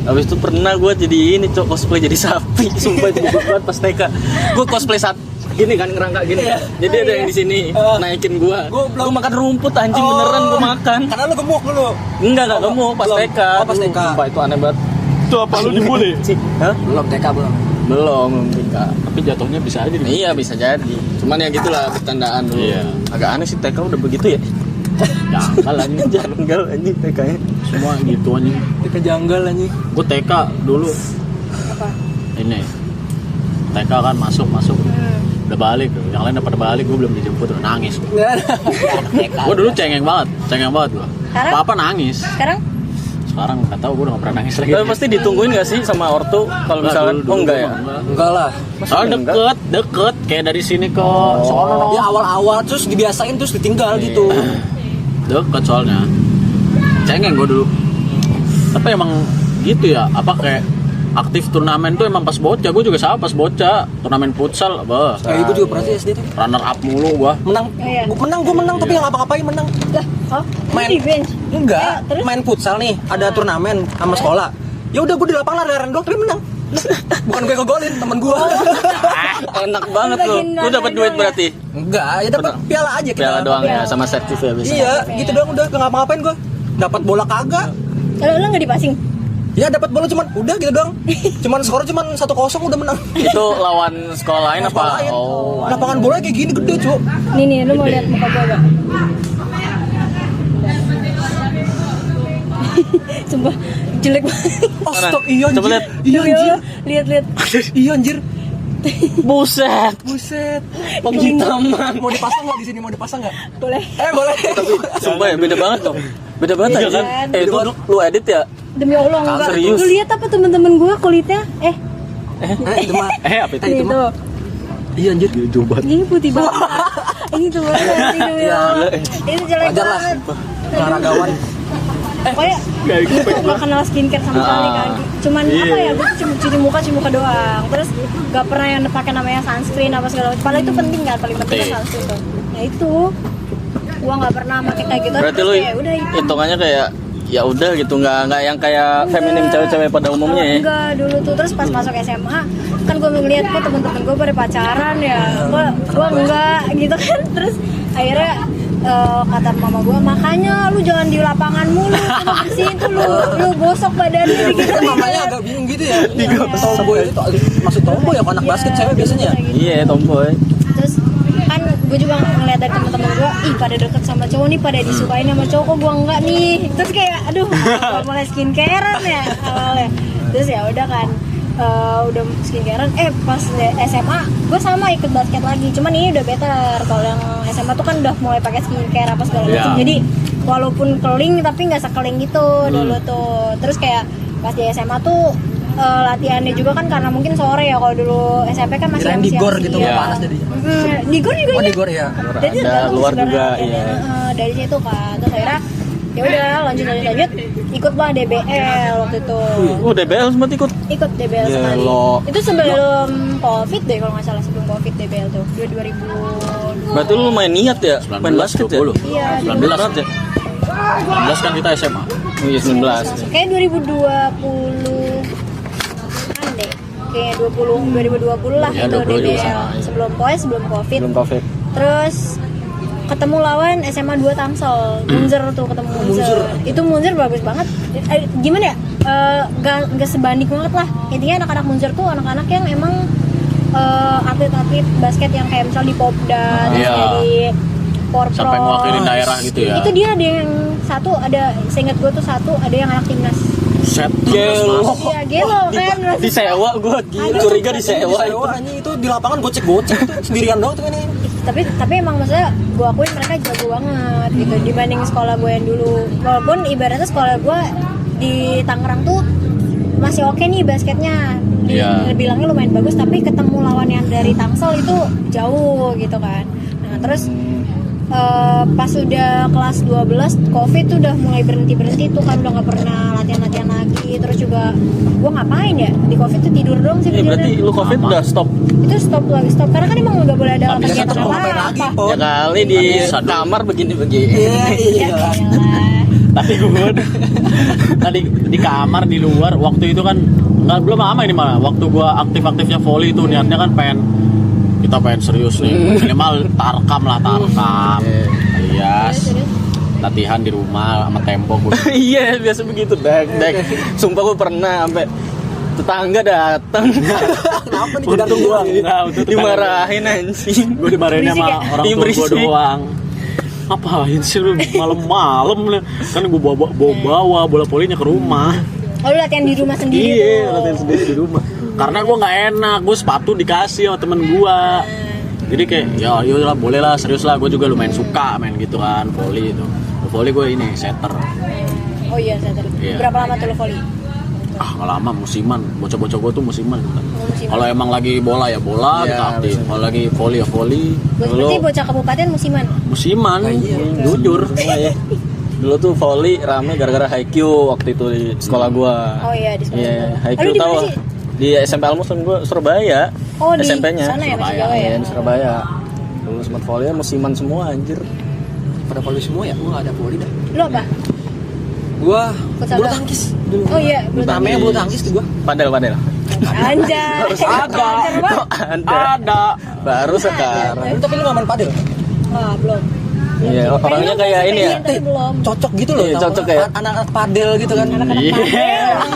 habis itu pernah gue jadi ini cosplay jadi sapi. Sumpah itu gue banget pas TK. Gue cosplay gini kan, ngerangka gini. Jadi ada yang di sini naikin gue makan rumput anjing, beneran gue makan. Karena lu gemuk dulu. Enggak gemuk pas Belum. TK. Oh, pas TK. Sumpah itu aneh banget. Itu apa lu dibully? Hah? Belum TK belum. Belum TK. Tapi jatuhnya bisa aja nih. Iya bisa jadi. Cuman ya gitulah bercandaan dulu. Iya. Agak aneh sih TK udah begitu ya. Janggal anjing. Janggal anjing TK-nya. Semua gitu anjing. TK janggal anjing. Gua TK dulu apa? ini. TK kan masuk. Udah balik, yang lain udah pada balik, gue belum dijemput, udah nangis. Gue dulu cengeng banget gue. Sekarang? Apa nangis? Sekarang nggak tahu, gue udah nggak pernah nangis lagi. Tapi pasti ditungguin nggak sih sama ortu kalau misalkan? Dulu Enggak ya. Enggak lah. Soalnya deket, kayak dari sini ke sono. Ya awal-awal terus dibiasain terus ditinggal gitu. Deket soalnya. Cengeng gue dulu. Tapi emang gitu ya, apa kayak aktif turnamen tuh emang pas bocah. Gue juga sama pas bocah, turnamen futsal, bah. Kayak gue juga pernah sih SD tuh. Runner up mulu gua. Menang. Iya. Gue menang tapi nggak ngapa-ngapain menang. Lah, Main di bench. Enggak, Terus? main futsal nih, ada turnamen sama sekolah. Ya udah gue di lapangan lari doang tapi menang. Bukan gue ngegolin, temen gue. Enak banget lu. Lu dapat duit berarti? Enggak, ya dapat piala aja kita. Piala doang ya sama sertif ya bisa. Iya, gitu doang udah, nggak ngapa-ngapain gue. Dapat bola kagak. Kalau lu nggak dipasing? Ya dapat bola cuman udah gitu doang. Cuman skor cuman 1-0 udah menang. Itu lawan sekolah lain apa? Sekolah lain. Oh. Lapangan bola kayak gini gede, Cuk. Nih, lu mau lihat muka gue gak? Sumpah jelek banget. Stok iya anjir. Coba lihat. Iya anjir. Lihat. Iya anjir. Buset. Buset. Penghitaman. Mau dipasang enggak di sini? Mau dipasang enggak? Boleh. Boleh. Tapi sumpah ya beda banget dong. Beda banget Iya aja. kan? Itu lu edit ya? Demi Allah enggak. Serius? Lu lihat apa teman-teman gue kulitnya? Itu mah. Apa itu? Ini tuh. Iya anjir. Ini putih banget. Ini tuh banget. Ini demi Allah. Ini jelek Wajar lah. banget. Olahragawan. Pokoknya gue gak kenal skincare sama sekali kan. Cuman apa ya, gue cuma cuci muka doang. Terus gak pernah yang pakai namanya sunscreen apa segala macam. Padahal itu penting kan, paling penting kan sunscreen tuh. Nah itu, gue gak pernah pakai kayak gitu. Berarti Terus lu kayak udah hitam. hitungannya kayak ya udah gitu, nggak yang kayak feminim cewek-cewek pada umumnya ya. Enggak dulu tuh, terus pas masuk SMA kan gue ngeliat kok temen-temen gue pada pacaran ya, gue enggak gitu kan. Terus akhirnya kata mama gue, makanya lu jangan di lapangan mulu, lu bersihin tuh lu gosok badannya gitu. Mamanya agak bingung gitu ya. Tomboy itu maksud tomboy ya anak basket cewek biasanya. Iya, tomboy. Terus kan gue juga ngeliat dari teman-teman gue, ih pada deket sama cowok nih, pada disukain sama cowok, kok gue enggak nih. Terus kayak aduh, mulai skincarean ya awalnya. Terus ya udah kan, udah skincarean. Pas SMA gue sama ikut basket lagi, cuman ini udah better. Kalau yang SMA tuh kan udah mulai pakai skincare apa segala macam. Jadi walaupun keling tapi nggak sekeling gitu dulu tuh. Terus kayak pas di SMA tuh latihannya juga kan karena mungkin sore ya, kalau dulu SMP kan masih Kirain di gor gitu, Iya. panas jadinya. Di gor juga Oh iya. di gor ya. Jadi Ada, bagus luar sebenarnya juga, latihannya. iya. Dari situ kan, terus akhirnya ya udah lanjut ikutlah DBL waktu itu. DBL sempat ikut. Ikut DBL Ya, sekali. lo. Itu sebelum Covid deh kalau nggak salah, sebelum Covid DBL tuh 2000. Berarti lu main niat ya, main basket ya? 20. Iya, 19 Berat ya? 19 kan kita SMA. Oh iya, 19. kayak 2020 an deh. Kayak 2020 lah Ya, itu 20 juga DBL. sama, iya. Sebelum Covid. Belum Covid. Terus ketemu lawan SMA 2 Tangsel, Munzer tuh ketemu Munzer. Itu Munzer bagus banget. Gimana ya? Gak sebanding banget lah. Intinya anak-anak Munzer tuh anak-anak yang emang atlet-atlet basket yang kayak misal di Popda, terus Iya. kayak di Porpro. Sampai mewakili daerah gitu ya. Itu dia ada yang satu, ada seingat gue tuh satu, ada yang anak timnas. Set Gelo. Iya, gelo kan. Disewa gue, curiga disewa itu. Sewa anjing itu di lapangan gocek-gocek itu sendirian doang tuh ini. Tapi emang maksudnya gue akuin mereka jago banget gitu dibanding sekolah gue yang dulu. Walaupun ibaratnya sekolah gue di Tangerang tuh masih oke nih basketnya, bilangnya lumayan bagus, tapi ketemu lawan yang dari Tangsel itu jauh gitu kan. Nah terus pas udah kelas 12 Covid tuh udah mulai berhenti tuh kan, udah nggak pernah latihan lagi. Terus juga gue ngapain ya di Covid tuh, tidur dong sih. Berarti lu Covid udah stop? Itu stop karena kan emang nggak boleh ada Habis kegiatan itu ngapain lagi, apa-apa. Po? Ya kali di Bisa dulu. kamar begini-begini. Iya. Ya elah. tadi gue tadi di kamar di luar waktu itu kan nggak, belum lama ini malah waktu gue aktifnya volley itu niatnya kan kita pengen serius nih, minimal tarkam alias latihan di rumah sama tembok. Iya, biasa begitu, Dek. Sumpah gue pernah sampai tetangga datang. Kenapa nih gantung gua? Dimarahin anjing. Gue dimarahin Berisik sama ya? orang tua gue Berisik. doang. Ngapain sih lu malam-malam nih? Kan gue bawa bola volinya ke rumah. Oh, lu latihan di rumah sendiri Iya, tuh. latihan sendiri di rumah. Karena gue nggak enak, gue sepatu dikasih sama temen gue. Jadi kayak ya yaudah boleh lah, serius lah. Gue juga lumayan suka main gitu kan, volley itu. Volley gue ini setter. Oh iya, saya tahu. Iya. Berapa lama tuh lu volley? Nggak lama, musiman. Bocah-bocah gue tuh musiman. Musiman. Kalau emang lagi bola ya bola, Iya, kita aktif. Kalau lagi volley ya volley. Berarti bocah kabupaten musiman. Musiman, jujur. Dulu tuh volley rame gara-gara Haikyuu waktu itu di sekolah gua. Oh iya, di sekolah. Iya, Lu Haikyuu di mana tahu. sih? Di SMP Al Muslim gua Surabaya. Oh, di SMP-nya. sana ya, masih Surabaya. Jawa ya. Iya, di Surabaya. Dulu sempat volley musiman semua anjir. Pada volley semua ya? Gua nggak ada volley dah. Lu apa? Gua Futsal bulu doang? tangkis dulu. Oh iya, bulu Namanya tangkis. bulu tangkis tuh gua. Padel. Anjay. Ada. Ada. Baru sekarang. Tapi lu nggak main padel? Ah, belum. Iya, orangnya kayak ini ya. Tapi belum. Cocok gitu loh. Iya, sama cocok ya. Anak-anak padel gitu kan. Iya.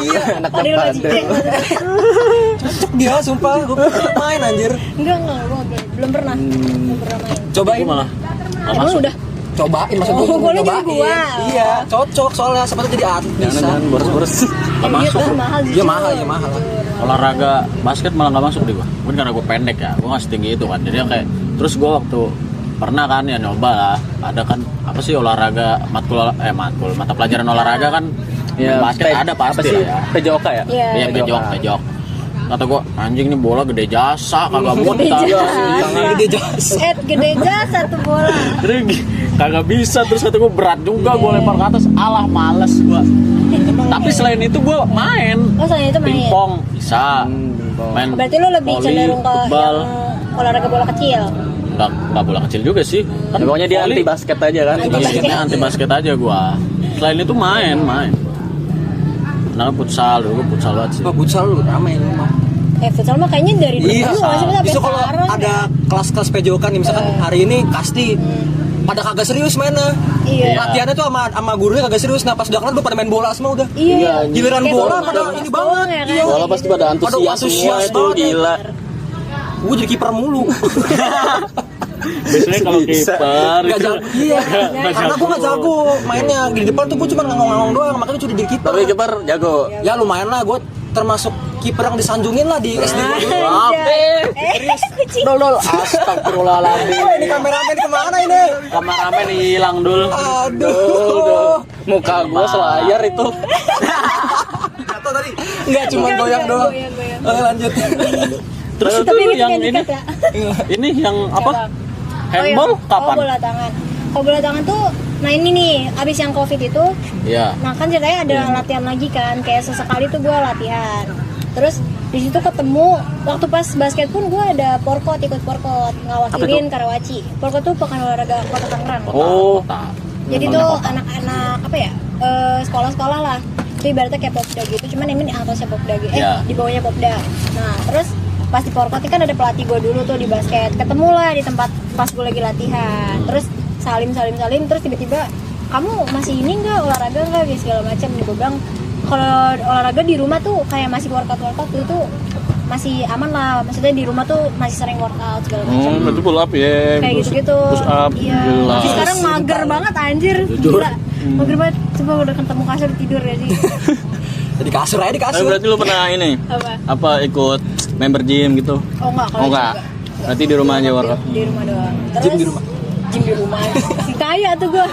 Iya. Anak Padel padel. bajingan. Cocok dia sumpah. Gua pernah main anjir. Enggak, gua belum pernah. Belum pernah main. Cobain. Gue malah nggak Emang masuk. udah. Cobain maksud Oh, gua. boleh juga Cobain. gua. Iya, cocok soalnya sepatu jadi atlet bisa. Jangan boros-boros. Nggak masuk. Iya, mahal Iya justru. mahal, ya mahal. Olahraga basket malah nggak masuk deh gue. Mungkin karena gue pendek ya, gue nggak setinggi itu kan. Jadi kayak terus gue waktu pernah kan ya nyoba lah. Ada kan apa sih olahraga mata pelajaran olahraga kan. Ya, Basket ada pasti lah ya. PJOK ya? Iya. Iya pejok. Kata gue anjing nih bola gede jasa kagak muat. Gede jasa. Gede jas. Gede jasa tuh bola. Terus kagak bisa, terus kata gue berat juga gue lempar ke atas, alah males gue. Tapi selain itu gue main Oh, soalnya itu main. pingpong bisa, main Berarti lu lebih volley, cenderung ke football. yang olahraga bola kecil. Enggak bola kecil juga sih. Kan Pokoknya dia volley. anti basket aja kan. Anti basket aja gua. Selain itu main. Nah, futsal dulu, futsal banget sih. Pak futsal lu ramai lu mah. Futsal mah kayaknya dari dulu Iya, nggak sih sampai bisa kalau sekarang. ada kelas-kelas pejokan nih misalkan hari ini kasti pada kagak serius mainnya. Iya. Latihannya tuh sama gurunya kagak serius. Nah pas udah kelar udah pada main bola semua udah. Iya. Giliran Kayak bola baru pada main ini bola banget. ya kan? Iya. Bola pasti pada antusias semua itu banget. gila. Gue jadi kiper mulu. Biasanya kalau kiper Gak jago. Iya. Karena gue gak jago mainnya di depan tuh gue cuma ngomong-ngomong doang makanya cuma jadi kiper. Tapi kiper jago. Ya lumayan lah gue termasuk kiper yang disanjungin lah di SD gue dulu. Serius. Kucing. Dol, astagfirullahaladzim. Oh, ini kameramen kemana ini? Kameramen hilang dul. Aduh. Muka gua selayar itu. Jatuh tadi. Enggak cuma goyang doang. Goyang. Lanjut. Terus Tapi itu ini yang kan ini, dikat ya. ini yang apa? Handball Oh, kapan? bola tangan. Kalau bola tangan tuh, nah ini nih, abis yang covid itu, Iya. nah kan ceritanya ada latihan lagi kan, kayak sesekali tuh gue latihan. Terus di situ ketemu, waktu pas basket pun gue ada porkot, ikut porkot, ngawakilin Karawaci. Porkot tuh pekan olahraga Kota Tangerang. Oh, Jadi tuh anak-anak apa ya, sekolah-sekolah lah. Itu ibaratnya kayak popda gitu, cuman ini atasnya popda gitu, Iya. di bawahnya popda. Nah terus pas di porkot kan ada pelatih gue dulu tuh di basket, ketemu lah di tempat pas gue lagi latihan. Terus salim, terus tiba-tiba kamu masih ini nggak olahraga nggak gitu segala macam. Gue bilang kalau olahraga di rumah tuh kayak masih workout dulu tuh masih aman lah, maksudnya di rumah tuh masih sering workout segala macam. Itu pull up ya. Kayak gitu-gitu. Push up. Iya. Jelas. Tapi sekarang mager banget anjir. Gila. Mager banget. Coba udah ketemu kasur tidur ya sih. Jadi kasur aja di Tapi kasur. berarti lu pernah ini Apa? apa ikut member gym gitu? Oh enggak, kalau Oh enggak. juga. Berarti di rumah aja workout. Di rumah doang. Terus Gym di rumah. Gym di rumah. Si kaya tuh gua.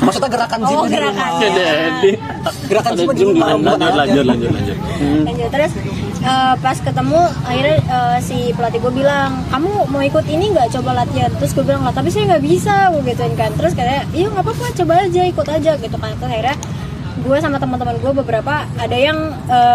Maksudnya gerakan gym Oh, di rumah. gerakan. Jadi Gerakan ada gym di gym di rumah. rumah. bukan alatnya. lanjut. Lanjut terus pas ketemu akhirnya si pelatih gue bilang kamu mau ikut ini nggak coba latihan. Terus gue bilang lah tapi saya nggak bisa gue gituin kan. Terus kayak iya nggak apa-apa coba aja ikut aja gitu kan. Terus akhirnya gue sama teman-teman gue beberapa ada yang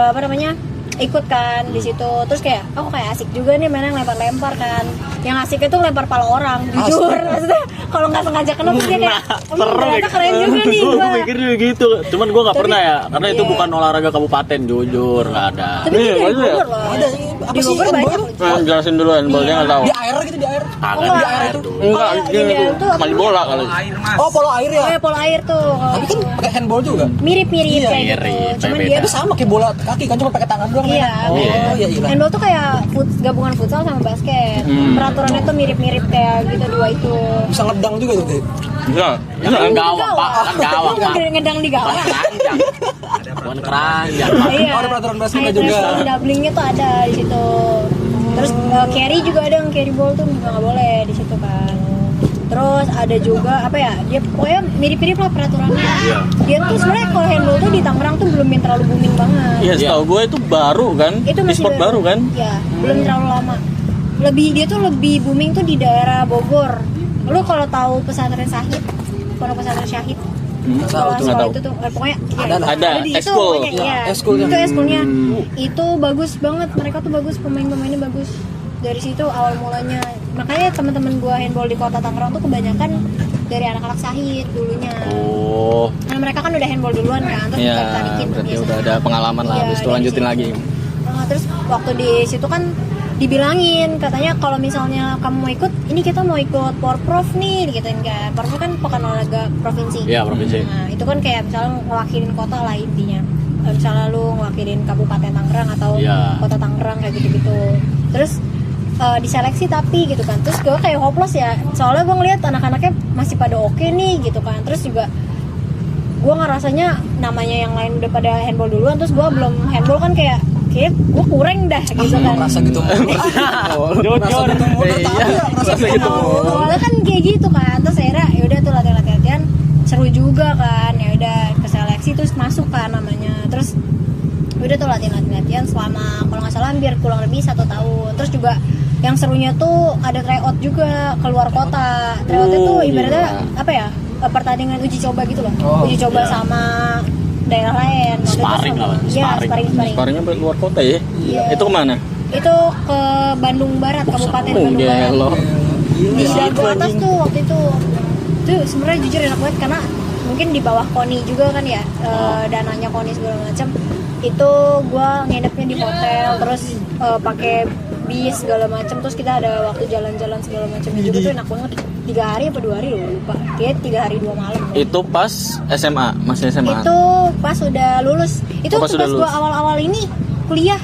apa namanya ikut kan di situ. Terus kayak aku kayak asik juga nih mainnya lempar-lempar kan. Yang asik itu lempar pala orang jujur. Maksudnya kalau nggak sengaja kena terus dia kayak ternyata keren juga nih Gue gue. mikir juga gitu. Cuman gue nggak Tapi- pernah ya, karena itu iya. bukan olahraga kabupaten, jujur nggak ada. Tapi dia dari maksudnya Bogor loh. Ada apa Di sih Bogor handball banyak itu? loh. jelasin dulu handballnya nggak tahu. Di air gitu di air. Kagak Oh, di nggak. air tuh. Enggak, Oh, ini ini tuh tuh apa? main bola kali. Air mas. Oh polo air ya. Oh ya polo air tuh. Tapi kan pakai handball juga. Mirip-mirip Iya, kayak gitu. mirip, Cuman beda. dia Tapi sama kayak bola kaki kan cuma pakai tangan doang. Iya. mainnya. Oh iya iya. Handball tuh kayak gabungan futsal sama basket. Peraturannya tuh mirip-mirip kayak gitu dua itu. Bisa ngedang juga tuh. Dek. Enggak. Ya kan gawang pak, kan gawang pak. Ngedang di gawang. Keranjang. Bukan keranjang pak. Iya. Oh, ada peraturan basketnya Kayak juga. threshold doublingnya tuh ada di situ. Terus carry juga ada, carry ball tuh juga nggak boleh di situ kan. Terus ada juga apa ya? Dia pokoknya mirip-mirip lah peraturannya. Iya. Dia tuh sebenarnya kalau handball tuh di Tangerang tuh belum yang terlalu booming banget. Iya, setahu gue itu baru kan? Itu masih E-sport baru kan? Iya, belum terlalu lama. Dia tuh lebih booming tuh di daerah Bogor. Lu kalau tahu pesantren Syahid, pondok pesantren Syahid, Nggak tahu tuh. nggak tahu. itu tuh pokoknya ya, Ada. di situ Eskul. pokoknya, Iya, iya. eskulnya. Itu eskulnya. Itu bagus banget, mereka tuh bagus, pemain-pemainnya bagus. Dari situ awal mulanya. Makanya teman-teman gua handball di Kota Tangerang tuh kebanyakan dari anak-anak Syahid dulunya. Oh, Karena mereka kan udah handball duluan kan, terus iya. ditarik-tarikin Berarti biasanya. udah ada pengalaman lah. Iya, Habis itu dari lanjutin situ. lagi. Terus waktu di situ kan dibilangin katanya kalau misalnya kamu mau ikut, ini kita mau ikut Porprov nih gituin kan. Porprov kan pekan olahraga provinsi. Iya provinsi. Nah, itu kan kayak misalnya ngewakilin kota lah intinya. Misalnya lu ngewakilin Kabupaten Tangerang atau Iya. Kota Tangerang kayak gitu-gitu. Terus diseleksi tapi gitu kan. Terus gue kayak hopeless ya. Soalnya gue ngeliat anak-anaknya masih pada oke nih gitu kan. Terus juga gue ngerasanya namanya yang lain udah pada handball duluan, terus gue belum handball kan kayak gue kurang dah gitu kan. Merasa gitu. Jujur. Iya, rasa gitu. Awalnya kan kayak gitu kan, terus akhirnya ya udah tuh latihan seru juga kan, ya udah ke seleksi terus masuk kan namanya. Terus udah tuh latihan selama kalau nggak salah hampir kurang lebih 1 tahun. Terus juga yang serunya tuh ada tryout juga keluar kota. Tryoutnya tuh ibaratnya apa ya, pertandingan uji coba gitu loh. Oh, Uji coba iya. sama daerah lain. Waktu itu Sparring sama- lah, Iya, sparring. sparring. Sparringnya buat luar kota ya? Iya. Itu kemana? Itu ke Bandung Barat, Kabupaten Oh, Bandung Barat. gelo. di dagu atas tuh waktu itu sebenarnya jujur enak banget karena mungkin di bawah KONI juga kan ya, dananya KONI segala macam. Itu gue nginepnya di hotel, terus pakai bis segala macam, terus kita ada waktu jalan-jalan segala macam juga tuh enak banget. 3 hari apa 2 hari loh, lupa. Kayak 3 hari 2 malam. Itu pas SMA, masih SMA. Itu pas udah lulus. Itu Oh, pas pas udah gue lulus. awal-awal ini kuliah.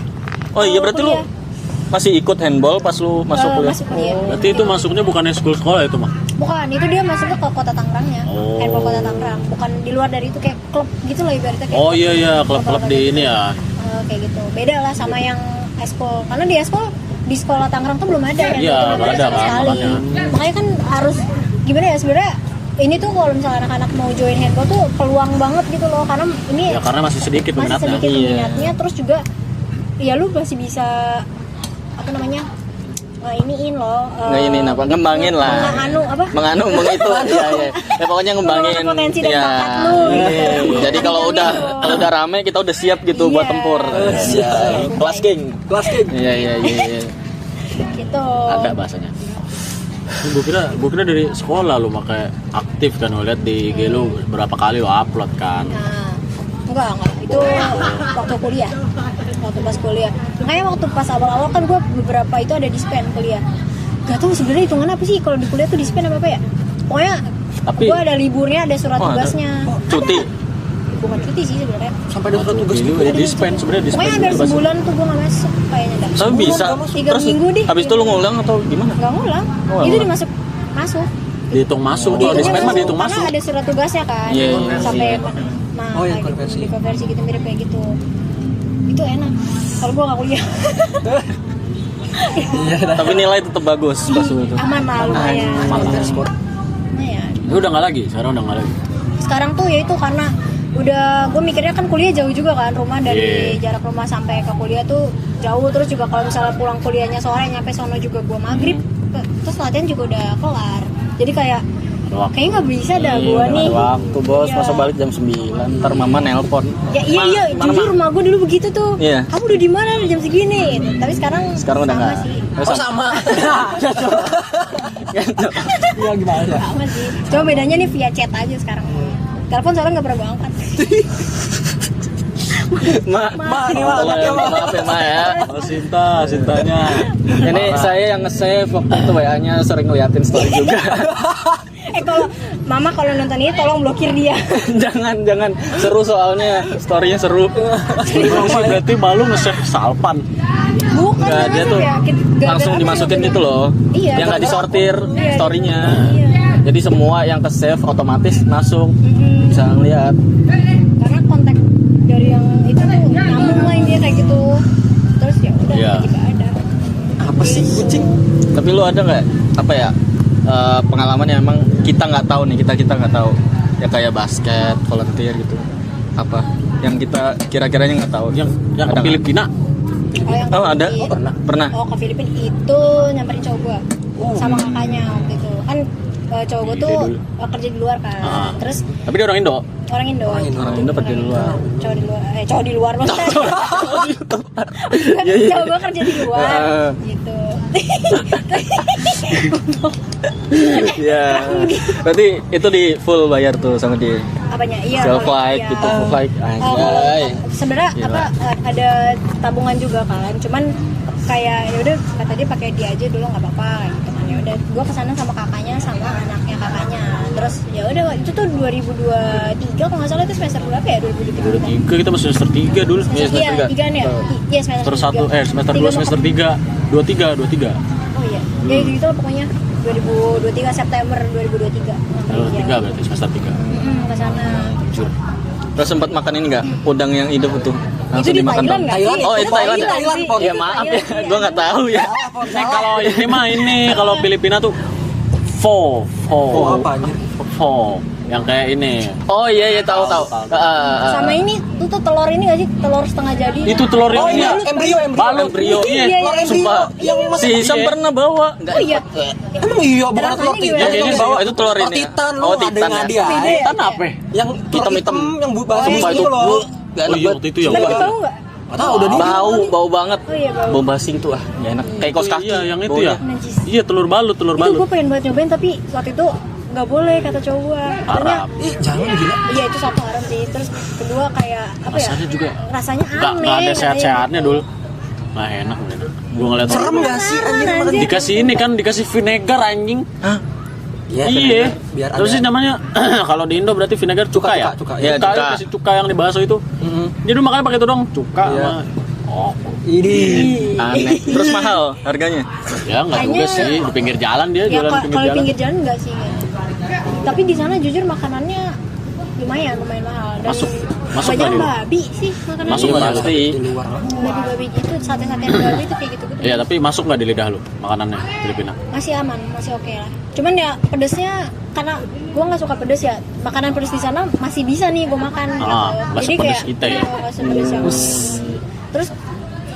Oh iya, berarti lu Kuliah. masih ikut handball pas lu masuk kuliah. Masuk kuliah. Berarti itu masuknya bukannya school sekolah itu mah? Bukan, itu dia masuknya ke kota Tangerangnya. Oh. Handball kota Tangerang. Bukan di luar dari itu, kayak klub gitu lah ibaratnya kayak. Oh iya klub-klub kota-kota di gitu. ini ya. Kayak gitu. Beda lah sama yang eskol. Karena di eskol di sekolah Tangerang tuh belum ada Iya, handball nggak ada sama kan, sekali. Makanya kan harus gimana ya sebenarnya ini tuh kalau misalnya anak-anak mau join handball tuh peluang banget gitu loh, karena ini Ya karena masih sedikit masih peminatnya. sedikit Iya. peminatnya, terus juga ya lu masih bisa apa namanya iniin loh Nggak ini apa? Ngembangin lah. menganu Mengitu ya, ya. Ya pokoknya ngembangin. Mengembangkan potensi dan Ya. bakat lu, Iya. gitu. Jadi kalau udah rame kita udah siap gitu buat Iya. tempur. Siap. Kelas king. Kelas king. Iya iya iya. gitu. Ada bahasanya. Gue kira dari sekolah lu makanya aktif kan, lu lihat di IG lu berapa kali lu upload kan. Nah, enggak itu waktu kuliah, waktu pas kuliah. Makanya waktu pas awal-awal kan gue beberapa itu ada dispen kuliah. Gak tau sebenarnya hitungan apa sih kalau di kuliah tuh dispen apa ya? Pokoknya Tapi- gue ada liburnya, ada surat Oh, ada. tugasnya. Cuti. Bukan cuti sih sebenarnya. Sampai ada surat tugas Ini gitu. dispen sebenarnya dispen. Pokoknya ada itu bahasa. sebulan tuh gue gak masuk kayaknya dah. Tapi bisa. 3 minggu deh. Habis itu lu ngulang atau gimana? Gak ngulang. Oh, Itu ngulang. masuk. Dihitung masuk. Kalau Dihitungnya dispen mah dihitung karena masuk. ada surat tugasnya kan. Iya, iya, Sampai iya. nah, Oh, iya, kayak konversi. gitu, dikonversi gitu mirip kayak gitu. Itu enak. Kalau gue gak kuliah. Tapi nilai tetap bagus pas lu itu. Aman lah lumayan. Sport. Lumayan. Ya udah nggak lagi, sekarang udah nggak lagi. Sekarang tuh ya itu karena udah gue mikirnya kan kuliah jauh juga kan, rumah dari jarak rumah sampai ke kuliah tuh jauh, terus juga kalau misalnya pulang kuliahnya sore nyampe sono juga gue maghrib, terus latihan juga udah kelar. Jadi kayak kayaknya nggak bisa dah gue nih. Ada waktu bos, Iya. masa balik jam 9. Ntar mama nelpon. Ya iya jujur rumah gue dulu begitu tuh. Iya. Kamu udah di mana jam segini? Gitu. Tapi sekarang Udah sama enggak. sih. Oh sama. Ya gimana? Sama sih. Cuma bedanya nih via chat aja sekarang. Telepon soalnya nggak pernah gue angkat. Ma nih maaf ya Ma ya. Oh, Sintanya. Ini saya yang nge-save waktu itu WA-nya sering ngeliatin story juga. Kalau mama kalau nonton ini tolong blokir dia. jangan seru soalnya story-nya seru. Berarti malu nge-save Salpan. Bukan Nggak, dia tuh langsung dimasukin gitu loh. Iya, Yang nggak disortir Iya. story-nya. Iya. Jadi semua yang ke-save otomatis masuk. Bisa ngeliat. Karena kontak dari yang itu tuh nyambung lah dia kayak gitu. Terus ya udah Iya. juga ada. Apa sih kucing? Tapi lu ada nggak apa ya pengalaman yang emang kita nggak tahu nih, kita nggak tahu ya kayak basket, volunteer gitu, apa yang kita kira-kiranya nggak tahu, Yang Ada ke nggak? Filipina. Ke Oh, ada? Filipina. Pernah. Oh ke Filipina itu nyamperin cowok gua sama kakaknya waktu itu kan. Cowok gua tuh kerja di luar kan. Ah. Terus Tapi dia orang Indo. orang Indo kerja di luar. cowok di luar maksudnya. Iya, iya. Cowok gua kerja di luar Ah. gitu. Ya, berarti itu di full bayar tuh sama dia. Apanya? Iya. Self kalau like iya. gitu, full like. Kalau Anjay. sebenarnya Gila. apa ada tabungan juga kan, cuman kayak ya udah kata dia pakai dia aja dulu nggak apa-apa gitu kan. Ya udah gua kesana sama kakaknya sama anaknya kakaknya, terus ya udah itu tuh 2023 kalau nggak salah itu semester berapa ya 2023 kan? 3 kita masih semester 3 dulu. Iya, semester Iya, tiga. tiga nih ya? Iya semester Semester 1 tiga. semester Tiga 2 mau semester 3 23. Oh iya, ya gitu lah pokoknya 2023 September 2023. Semester 3 berarti semester 3. Kesana. Jujur. Terus sempat makan ini nggak? Udang yang hidup itu. Itu di dimakan Thailand dong. nggak sih? Oh, itu Thailand. ya? Thailand, sih. Pon. Ya maaf ya, gue nggak tahu ya. Kalau ini mah kalau Filipina tuh pho apa anjir? pho yang kayak ini. Oh iya tahu. Sama ini tuh telur ini nggak sih? Telur setengah jadi. Itu telur Oh ini iya, ya. embrio. Baluk Embrio. iya. Iya, Telur iya. embrio Sumpah. yang Si Sam Iya. pernah bawa. Oh iya. Emang iya bukan Rasanya telur titan. gimana? Yang ini bawa itu telur Telur ini. titan lu Oh, ada titan yang ya. ada. Tan apa? Yang telur Hitam-hitam. yang bahasa Sumpah itu itu loh. Gak Oh enak iya banget. waktu itu ya. Tapi Pak. bau nggak? Nggak tahu udah bau banget. Oh iya, bau. Bau basing tuh nggak enak. Kayak kaos kaki. Iya, yang itu baunya. ya. Najis. Iya, telur balut. Itu gue pengen banget nyobain tapi waktu itu nggak boleh kata cowok gue. Katanya Haram. jangan gila. iya itu satu haram sih. Terus kedua kayak apa ya? Rasanya juga Rasanya nggak aneh. ada katanya. sehat-sehatnya dulu. Nah, enak. Gue ngeliat Serem gak sih anjing? Anjir. dikasih ini kan, dikasih vinegar anjing. Hah? Iya. Biar Terus sih ada. namanya kalau di Indo berarti vinegar cuka ya? Cuka. Iya, Cuka, cuka. kasih cuka yang di bakso itu. Jadi makanya pakai itu dong, cuka Iya. sama oh. Ini. Aneh. Terus mahal harganya. Ya enggak juga Kayaknya- sih, di pinggir jalan dia Ya jualan kalau pinggir di jalan. pinggir jalan enggak sih. Tapi di sana jujur makanannya lumayan mahal. Dan Masuk banyak nggak di lu? babi sih makanannya. Masuk nggak di lu? Pasti. Di luar lah. Babi-babi gitu, sate-satean babi itu kayak gitu-gitu. Iya, tapi masuk nggak di lidah lu makanannya Filipina? Masih aman, masih oke lah. Cuman ya pedesnya karena gue nggak suka pedes ya, makanan pedes di sana masih bisa nih gue makan gitu. nggak sepedes kita ya? nggak sepedes yang terus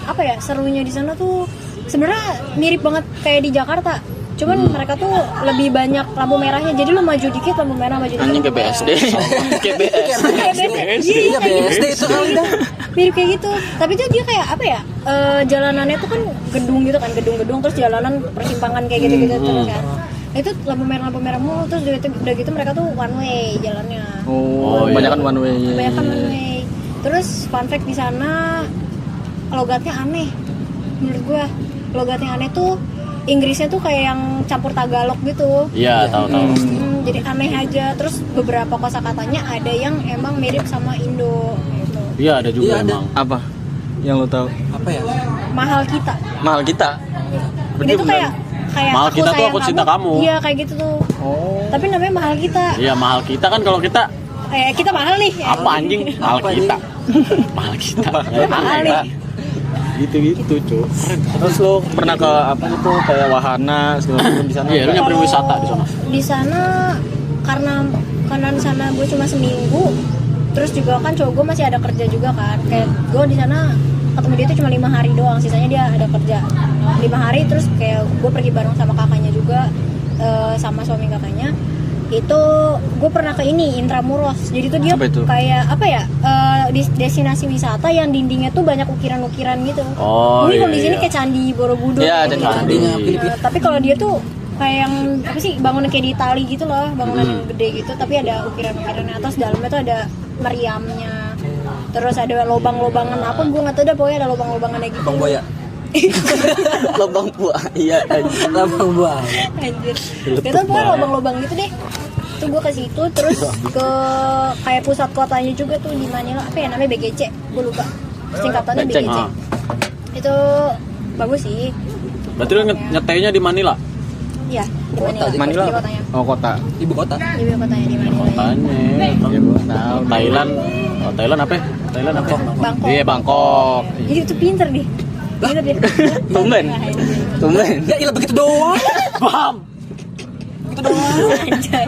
apa ya serunya di sana tuh sebenarnya mirip banget kayak di Jakarta. Cuman mereka tuh lebih banyak lampu merahnya. Jadi lu maju dikit lampu merah, maju dikit. Anjing lampu kayak merah. BSD. Kayak BSD. Iya BSD itu kali dah. Mirip kayak gitu. Tapi tuh dia kayak apa ya? Jalanannya tuh kan gedung gitu kan, gedung-gedung terus jalanan persimpangan kayak gitu-gitu terus kan. Itu lampu merah mulu terus udah gitu mereka tuh one way jalannya. Oh, iya. banyak kan one way. Kebanyakan one way. Terus fun fact di sana logatnya aneh. Menurut gua logatnya aneh tuh Inggrisnya tuh kayak yang campur Tagalog gitu. Iya, tahu. Jadi aneh aja. Terus beberapa kosakatanya ada yang emang mirip sama Indo gitu. Iya, ada juga Iya, ada. emang. Apa? Yang lo tahu? Apa ya? Mahal kita. Mahal kita. Ini tuh kayak Mahal kita tuh sayang aku cinta kamu. Iya, kayak gitu tuh. Oh. Tapi namanya mahal kita. Iya, mahal kita kan kalau kita Kita mahal nih. apa anjing? Mahal kita. Mahal kita. Mahal nih. Gitu, Cuk. Terus lo pernah ke apa itu kayak wahana segala macam di sana? Iya, lu nyamperin Kalau wisata di sana. Di sana karena di sana gue cuma seminggu. Terus juga kan cowok gue masih ada kerja juga kan. Kayak gue di sana ketemu dia tuh cuma 5 hari doang. Sisanya dia ada kerja 5 hari. Terus kayak gue pergi bareng sama kakaknya juga, sama suami kakaknya. Itu gue pernah ke ini Intramuros. Jadi tuh dia Apa itu? kayak apa ya? Destinasi wisata yang dindingnya tuh banyak ukiran-ukiran gitu. Oh, Mungkin kalau iya, di sini iya. kayak Candi Borobudur. Iya, gitu ada kan. candinya Iya, Filipina. tapi kalau dia tuh kayak yang apa sih bangunan kayak di Itali gitu loh, bangunan yang gede gitu, tapi ada ukiran-ukirannya atas, dalamnya tuh ada meriamnya. Terus ada lobang-lobangan apa gue nggak tahu dah, pokoknya ada lobang-lobangannya gitu. Bang Boya. Lubang buah. Iya, anjing. Bang Boya. Anjir. Itu pokoknya lobang-lobang gitu deh. Itu gue ke situ terus ke kayak pusat kotanya juga tuh di Manila, apa ya namanya BGC, gue lupa singkatannya Beceng. BGC. Itu bagus sih. Berarti lu nyetainya di Manila? Iya, di Manila. Manila. Di kotanya. Oh, kota. Ibu kota. Di kotanya di Manila. Kotanya. Iya, gua tahu. Thailand. Oh, Thailand apa? Thailand apa? Bangkok. Iya, Bangkok. Jadi itu pinter nih. Pinter dia. Tumben. Tumben. Ya ilah begitu doang. Paham. Begitu doang. Anjay.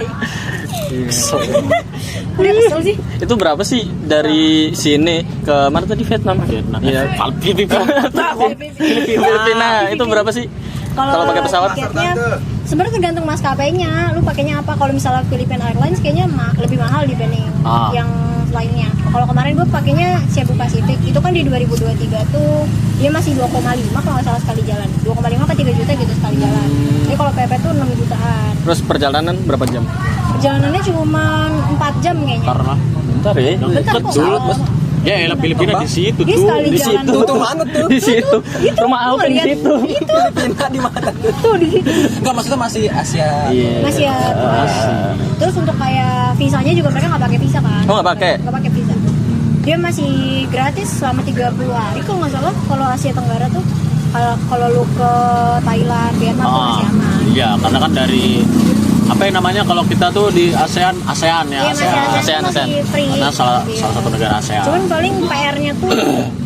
Udah kesel sih. Itu berapa sih dari sini ke mana tadi Vietnam? Vietnam. Iya. Filipina itu berapa sih? Kalau pakai pesawat? tiketnya sebenarnya tergantung maskapainya. Lu pakainya apa? Kalau misalnya Philippine Airlines kayaknya lebih mahal dibanding yang lainnya. Kalau kemarin gue pakainya Cebu Pacific. Itu kan di 2023 tuh dia masih 2,5 kalau nggak salah sekali jalan. 2,5 ke 3 juta gitu sekali jalan. Jadi kalau PP tuh 6 jutaan. Terus perjalanan berapa jam? Perjalanannya cuma 4 jam kayaknya. Karena Bentar ya. yang Bentar deket kok, dulu. salah. Ya, elah Filipina di situ Dia tuh. sekali Di jalan situ. Tuh mana tuh? Di situ. Rumah tuh, Alvin di lihat. situ. Filipina di mana tuh? Tuh di situ. Enggak, maksudnya masih Asia. Iya. Masih ya. Terus untuk kayak visanya juga mereka nggak pakai visa kan? Oh, nggak pakai? Nggak pakai visa. Dia masih gratis selama 30 hari kalau nggak salah. Kalau Asia Tenggara tuh kalau lu ke Thailand, Vietnam tuh masih aman. Iya, karena kan dari apa yang namanya kalau kita tuh di ASEAN ya, Iya, masih ASEAN. masih free. karena salah Iya. satu negara ASEAN. Cuman paling PR-nya tuh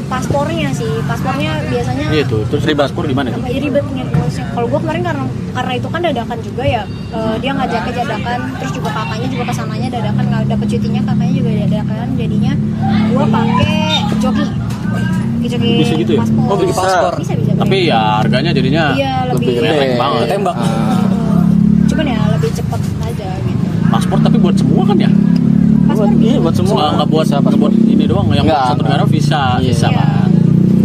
paspornya sih. Paspornya biasanya Iya tuh, terus paspor gimana tuh? jadi ribet ngurusnya. Kalau gua kemarin karena itu kan dadakan juga ya, dia ngajaknya dadakan, terus juga kakaknya juga kesananya dadakan, nggak dapet cutinya kakaknya juga dadakan, jadinya gua pakai joki Bisa gitu ya? paspor. Oh, bikin paspor. Bisa. Tapi ya harganya jadinya Iya, lebih mepet banget. Tembak. Cuman ya lebih cepet aja gitu. Paspor tapi buat semua kan ya? Paspor Iya, buat semua. Nggak buat ini doang yang Nggak, satu negara visa, Iya. visa Iya. kan.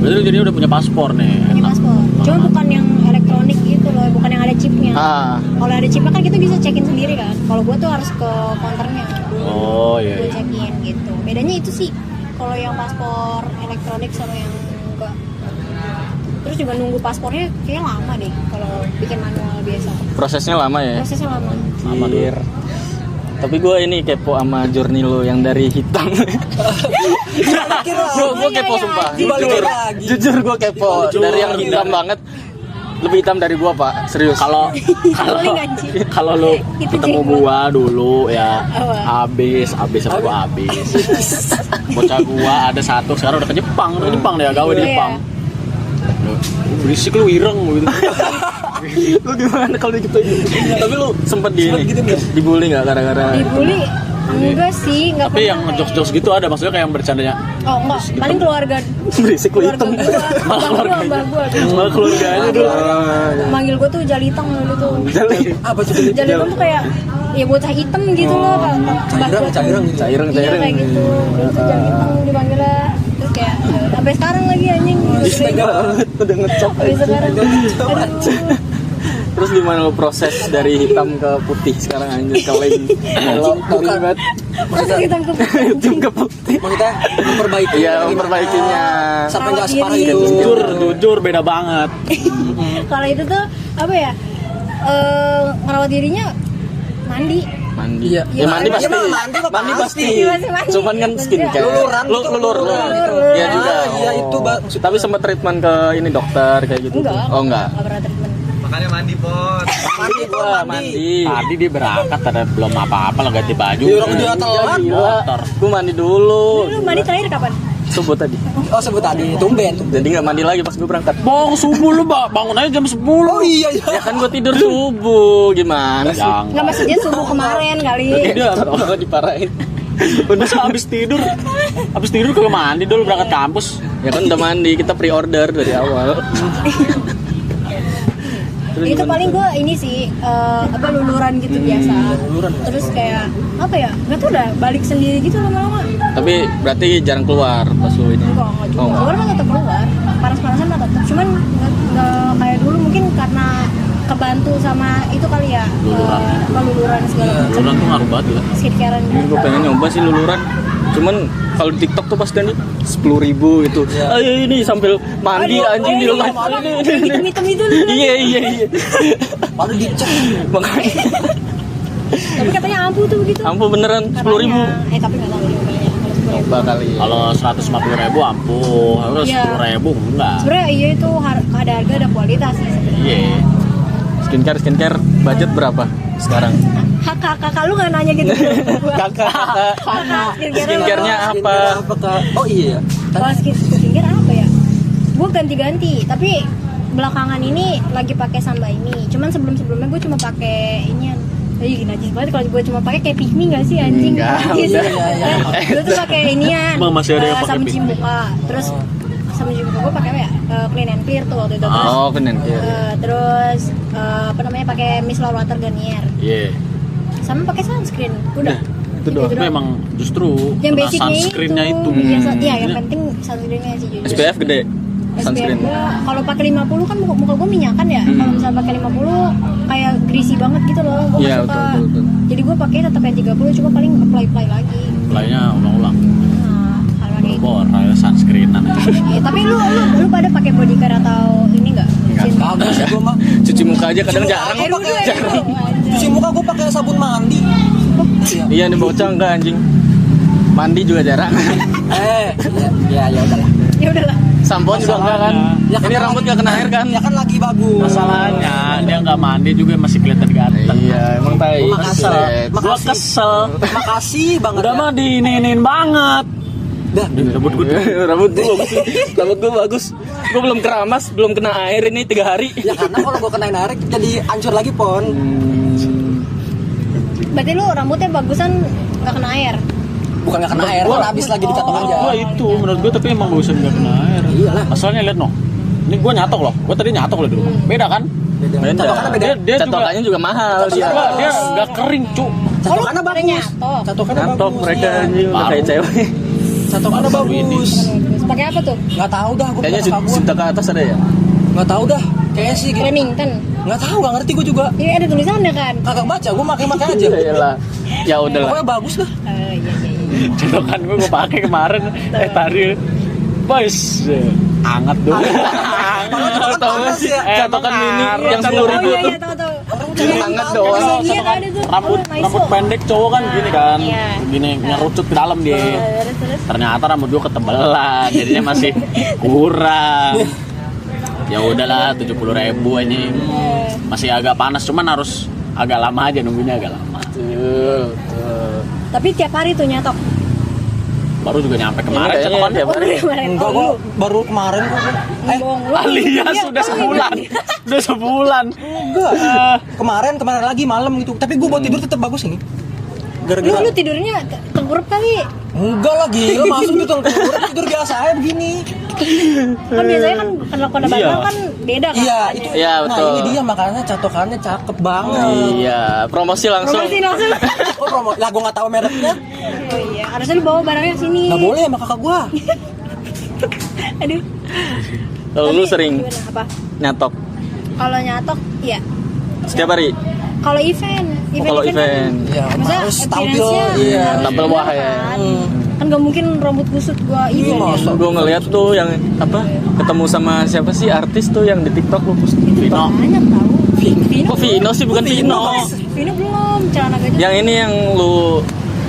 Berarti lu jadinya udah punya paspor nih. punya paspor. Cuma bukan yang elektronik gitu loh, bukan yang ada chipnya. Kalau ada chipnya kan kita bisa cekin sendiri kan. Kalau gua tuh harus ke counternya. Oh iya. Gua iya. cekin gitu. Bedanya itu sih. Kalau yang paspor elektronik sama yang enggak. Terus juga nunggu paspornya kayak lama deh kalau bikin manual biasa. Prosesnya lama ya. Prosesnya lama. Sama dulu. Anjir. Tapi gue ini kepo sama journey lo yang dari hitam. Gue kepo iya, sumpah. dibalikin Jujur, lagi. jujur gue kepo. Dari yang hitam banget, lebih hitam dari gue pak. Serius. Kalau Paling anjing. kalau lu Itu ketemu jenggot. gua dulu ya Apa? habis sama gua habis. Bocah gua ada satu sekarang udah ke Jepang dia gawe di Iya. Jepang. Berisik lu ireng gitu. Lu gimana kalau gitu? Tapi lu sempet di ini, dibully nggak gara-gara? Dibully? Enggak sih, enggak Tapi pernah. yang jokes-jokes gitu ada maksudnya kayak yang bercandanya. Oh enggak, paling keluarga Berisik lu keluarga hitam. gua, mbak gua. Malah keluarganya tuh. Manggil gua tuh Jalitang dulu tuh. Apa tuh? Jalitang tuh kayak ya bocah hitam gitu loh, Mbak gua tuh. Cairang. Iya kayak gitu. Dulu tuh Jalitang dipanggilnya terus kayak sampai sekarang lagi anjing. Udah ngecop. Sampai sekarang. Aduh. Terus gimana lo proses dari hitam ke putih sekarang anjir kalian? Kalau kalian Masa hitam ke hitam ke putih. Maksudnya memperbaiki. Iya, memperbaikinya. Sampai nggak Rawat separah diri. itu. Jujur beda banget. Kalau itu tuh apa ya? Ngerawat dirinya mandi. Mandi. Iya. Ya mandi Iya, pasti. mandi mah Mandi pasti. Pasti mandi. Cuman kan skincare. Luluran Lu gitu. lulur. Lulur. Iya juga. Iya itu Tapi sempat treatment ke ini dokter kayak gitu. Enggak. Oh enggak. Enggak pernah treatment. Makanya mandi pot. mandi Gua mandi. Tadi dia berangkat ada belum apa-apa lah ganti baju. Iya, orang dia telat. Gila. Gua mandi dulu. Lu mandi terakhir kapan? Subuh tadi. Oh sebut tadi tumben. Jadi nggak mandi lagi pas gue berangkat. Bong subuh lu bangun aja jam 10. Oh iya iya. Ya kan gue tidur subuh. Gimana sih? Jangan. Enggak maksudnya subuh kemarin kali. Iya, malah diparahin. Masa habis tidur ke mandi dulu berangkat kampus. Ya kan udah mandi, kita pre-order dari awal. Terus Itu gimana? paling gue ini sih apa luluran gitu biasa. Terus kayak apa ya? Enggak tuh udah balik sendiri gitu lama-lama. Tapi berarti jarang keluar pas lu ini. Enggak juga. Oh, enggak. Keluar mah tetap keluar. Panas-panasan mah tetap. Cuman nggak kayak dulu mungkin karena kebantu sama itu kali ya. Luluran segala macam. Luluran tuh ngaruh banget ya. Skincarean Ini gue pengen nyoba sih luluran. Cuman kalau di TikTok tuh pas kan 10.000 itu. Ayo ini sambil mandi anjing di live. hitam itu. Iya. Baru dicek. Makanya Tapi katanya ampuh tuh begitu. ampun beneran 10.000. Tapi nggak tahu juga kayaknya. Kalau 10.000. Coba kali. Kalau 150.000 ampuh, harus Iya. 10.000 enggak. Sebenarnya iya itu ada harga ada kualitas sih sebenarnya. Iya. Skincare budget berapa sekarang? Kakak lu nggak nanya gitu. Kakak. Skincare-nya apa? Apa Kak? Oh iya. Kalau skincare apa ya? Gue ganti-ganti, tapi belakangan ini lagi pakai Samba ini. Cuman sebelum-sebelumnya gue cuma pakai inian. Ih, najis banget kalau gue cuma pakai kayak pick me nggak sih anjing? Enggak, Najis. udah. Gue tuh pakai inian. Emang masih ada yang pakai sabun pick cuci me? muka. Terus sabun cuci muka gue pakai apa ya? Clean and Clear tuh waktu itu. Terus, Oh, kenen. terus apa namanya pakai micellar water Garnier. Iya. Sama pakai sunscreen. Udah. Itu doang. Tapi emang justru Yang kena basicnya sunscreen-nya itu. Iya, yang penting sunscreennya sih jujur. SPF gede. SPF Sunscreen. gua kalau pakai 50 kan muka gua minyakan ya. Kalau misalnya pakai 50 kayak greasy banget gitu loh. Gua Iya, nggak suka. betul. Jadi gua pakai tetap yang 30 cuma paling apply lagi. Lainnya ulang-ulang. Nah, kalau kayak gitu. Boral sunscreenan. Ya, tapi lu pada pakai body care atau ini enggak? Kagak sih gua mah. Cuci muka aja kadang Cuci jarang. muka pakai- Jarang. Cuci muka gua pakai sabun mandi. Iya. Iya nih bocah enggak anjing. Mandi juga jarang. Ya udahlah. Ya udahlah. Sampo juga enggak kan? Ya kan Ini rambut gak kena air kan? Ya kan lagi bagus. Masalahnya dia nggak mandi juga masih kelihatan ganteng. Iya, emang tai. Makasih. Gua kesel. Makasih banget. Udah ya. mah diinin banget. Dah. Rambut gue Rambut gua bagus. Rambut gua bagus. Gua belum keramas, belum kena air ini 3 hari. Ya karena kalau gua kenain air jadi hancur lagi pon. Berarti lu rambutnya bagusan enggak kena air. Bukan nggak kena air, kan habis lagi dikatong aja. Gua itu menurut gua tapi emang bagusan nggak kena air. Iyalah. Masalahnya lihat noh. Ini gua nyatok loh. Gua tadi nyatok loh di rumah. Beda kan? Beda. Catokannya beda. Dia Catokannya juga mahal dia. Dia nggak kering cu. Catokannya Pada bagus. nyatok. Catokannya Ngantok bagus. mereka anjing udah Baru. kayak cewek. Catokannya Baru ini. bagus. Pakai apa tuh? Nggak tahu dah, gue Kayaknya cinta ke atas ada ya. nggak tahu dah. Kayaknya sih gitu. Remington. Nggak tahu, nggak ngerti gue juga. Iya ada tulisannya kan. Kagak baca, gue makai aja. Iyalah. Ya udahlah. Pokoknya bagus dah. Iya. Colokan gue pakai kemarin tadi. Boys, hangat dong. Tahu nggak sih? Catokan mini yang 10.000 Oh iya tuh. iya tahu. Hangat doang. Iya ada tuh. Rambut pendek cowok kan gini kan, Iya. gini ngerucut ke dalam dia. Terus. Ternyata rambut gue ketebalan, jadinya masih kurang. Ya udahlah 70.000 ini masih agak panas, cuman harus agak lama aja nunggunya agak lama. Tapi tiap hari tuh nyatok. Baru juga nyampe kemarin Ini kayaknya catokan. tiap hari. Kemarin. Enggak, gue baru kemarin kok. Bohong lu. Alias Iya, sudah tahu sebulan, ini. udah sebulan. Enggak. Kemarin lagi malam gitu. Tapi gue buat tidur tetap bagus ini. Gara-gara Lu tidurnya tengkurap kali. enggak lah gila, masuk gitu tidur biasa aja begini. Kan biasanya kan kalau kena Iya. bandang kan beda kan. Iya, itu. Iya, Nah, betul. ini dia makanya catokannya cakep banget. Iya, promosi langsung. Promosi langsung. Oh, promo. Lah gue nggak tahu mereknya. Oh iya, harusnya lu bawa barangnya sini. Nggak boleh sama kakak gua. Aduh. Kalau lu sering Gimana? Apa? nyatok Kalau nyatok, iya. setiap hari. Kalau event, kalau event. Iya, maksudnya harus tampil. appearance-nya Iya. harus Tampil bener wah ya. kan. Kan nggak mungkin rambut kusut gua Iya, event ya. masa. Gue ngeliat tuh yang apa ketemu sama siapa sih artis tuh yang di TikTok lu post. Vino. Banyak tahu. Kok Vino sih bukan Vino. Vino belum, celana gajah. Yang ini yang lu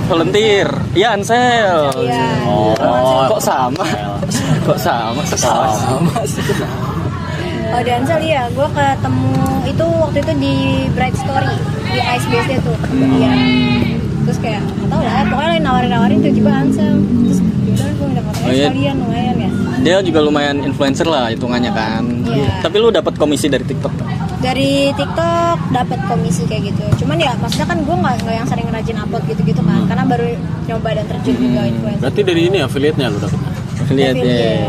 volunteer. Iya Ansel. Iya. Oh. Kok sama? Kok sama sekelas? Sama sih. Oh Dansel iya, gue ketemu itu waktu itu di Bright Story di ISBSD tuh. Iya. Terus kayak nggak tahu lah, pokoknya nawarin tiba-tiba Ansel. Terus yaudah gue minta fotonya Oh, iya. sekalian lumayan ya. Dia juga lumayan influencer lah hitungannya kan. Iya. Tapi lu dapat komisi dari TikTok. Dari TikTok dapat komisi kayak gitu. Cuman ya maksudnya kan gue nggak yang sering rajin upload gitu-gitu kan, karena baru nyoba dan terjun juga influencer. Berarti dari ini affiliate-nya lu dapetnya. Lihat ya. Affiliate,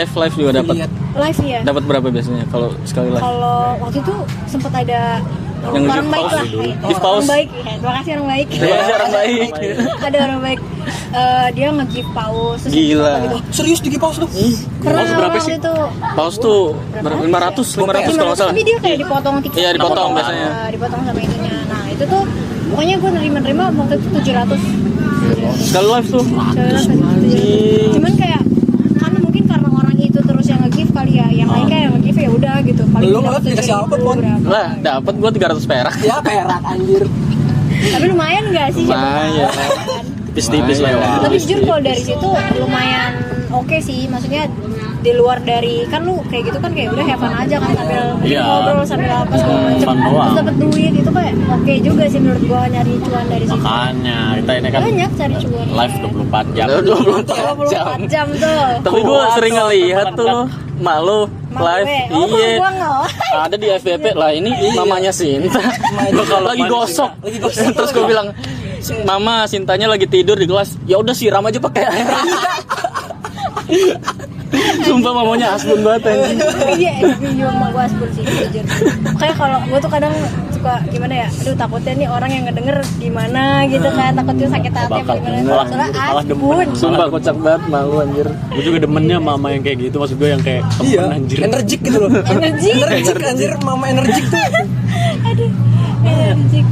gitu. Live juga dapat. Lihat. Live ya. Dapat berapa biasanya kalau sekali live? Kalau waktu itu sempat ada Yang orang give baik pause lah. dulu. Iya. Give Orang pause. baik. Ya, terima kasih orang baik. Terima kasih orang baik. Ada orang baik. Dia nge-give pause. Terus Gila. apa gitu. Serius di pause tuh? Karena Pause berapa waktu sih? itu Pause tuh 500 kalau nggak salah. tapi dia kayak dipotong tiket. Iya, dipotong biasanya. Dipotong sama itunya. Nah itu tuh pokoknya gue nerima waktu itu 700. Sekali live tuh. Cuman kayak karena orang itu terus yang nge-give kali ya, yang lain kayak yang nge-give ya udah gitu. Paling Lu ngeliat dikasih apa, Pon? Lah, dapat gua 300 perak. Ya perak anjir. Tapi lumayan nggak sih? Lumayan. Tipis-tipis lah. Lumayan. Tapi jujur kalau dari situ lumayan oke sih, maksudnya di luar dari kan lu kayak gitu kan kayak udah have fun aja kan sambil Iya. ngobrol sambil apa segala macam, Fun doang. terus dapat duit itu kayak oke juga sih menurut gua nyari cuan dari situ. Makanya kita ini kan Banyak cari cuan. live 24 jam. 24 jam tuh. Tapi gua sering ngelihat tuh malu live. Oh, Iya. gua nggak. Ada di FVP lah ini mamanya Sinta. Gua kalau lagi gosok. Terus gua bilang, "Mama, Sintanya lagi tidur di kelas." Ya udah siram aja pakai air. Sumpah mamanya asbun banget anjing. Iya, emang gue asbun sih jujur. Kayak kalau gue tuh kadang suka gimana ya, aduh takutnya nih orang yang ngedenger gimana gitu kan, takutnya sakit hati apa Bakal. gimana. Malah- Soalnya malah demen. asbun. Sumpah kocak banget malu anjir. Gue juga demennya mama yang kayak gitu, maksud gue yang kayak temen Iya, anjir. energik gitu loh. Energik. Energik anjir, mama energik tuh. Aduh, energik.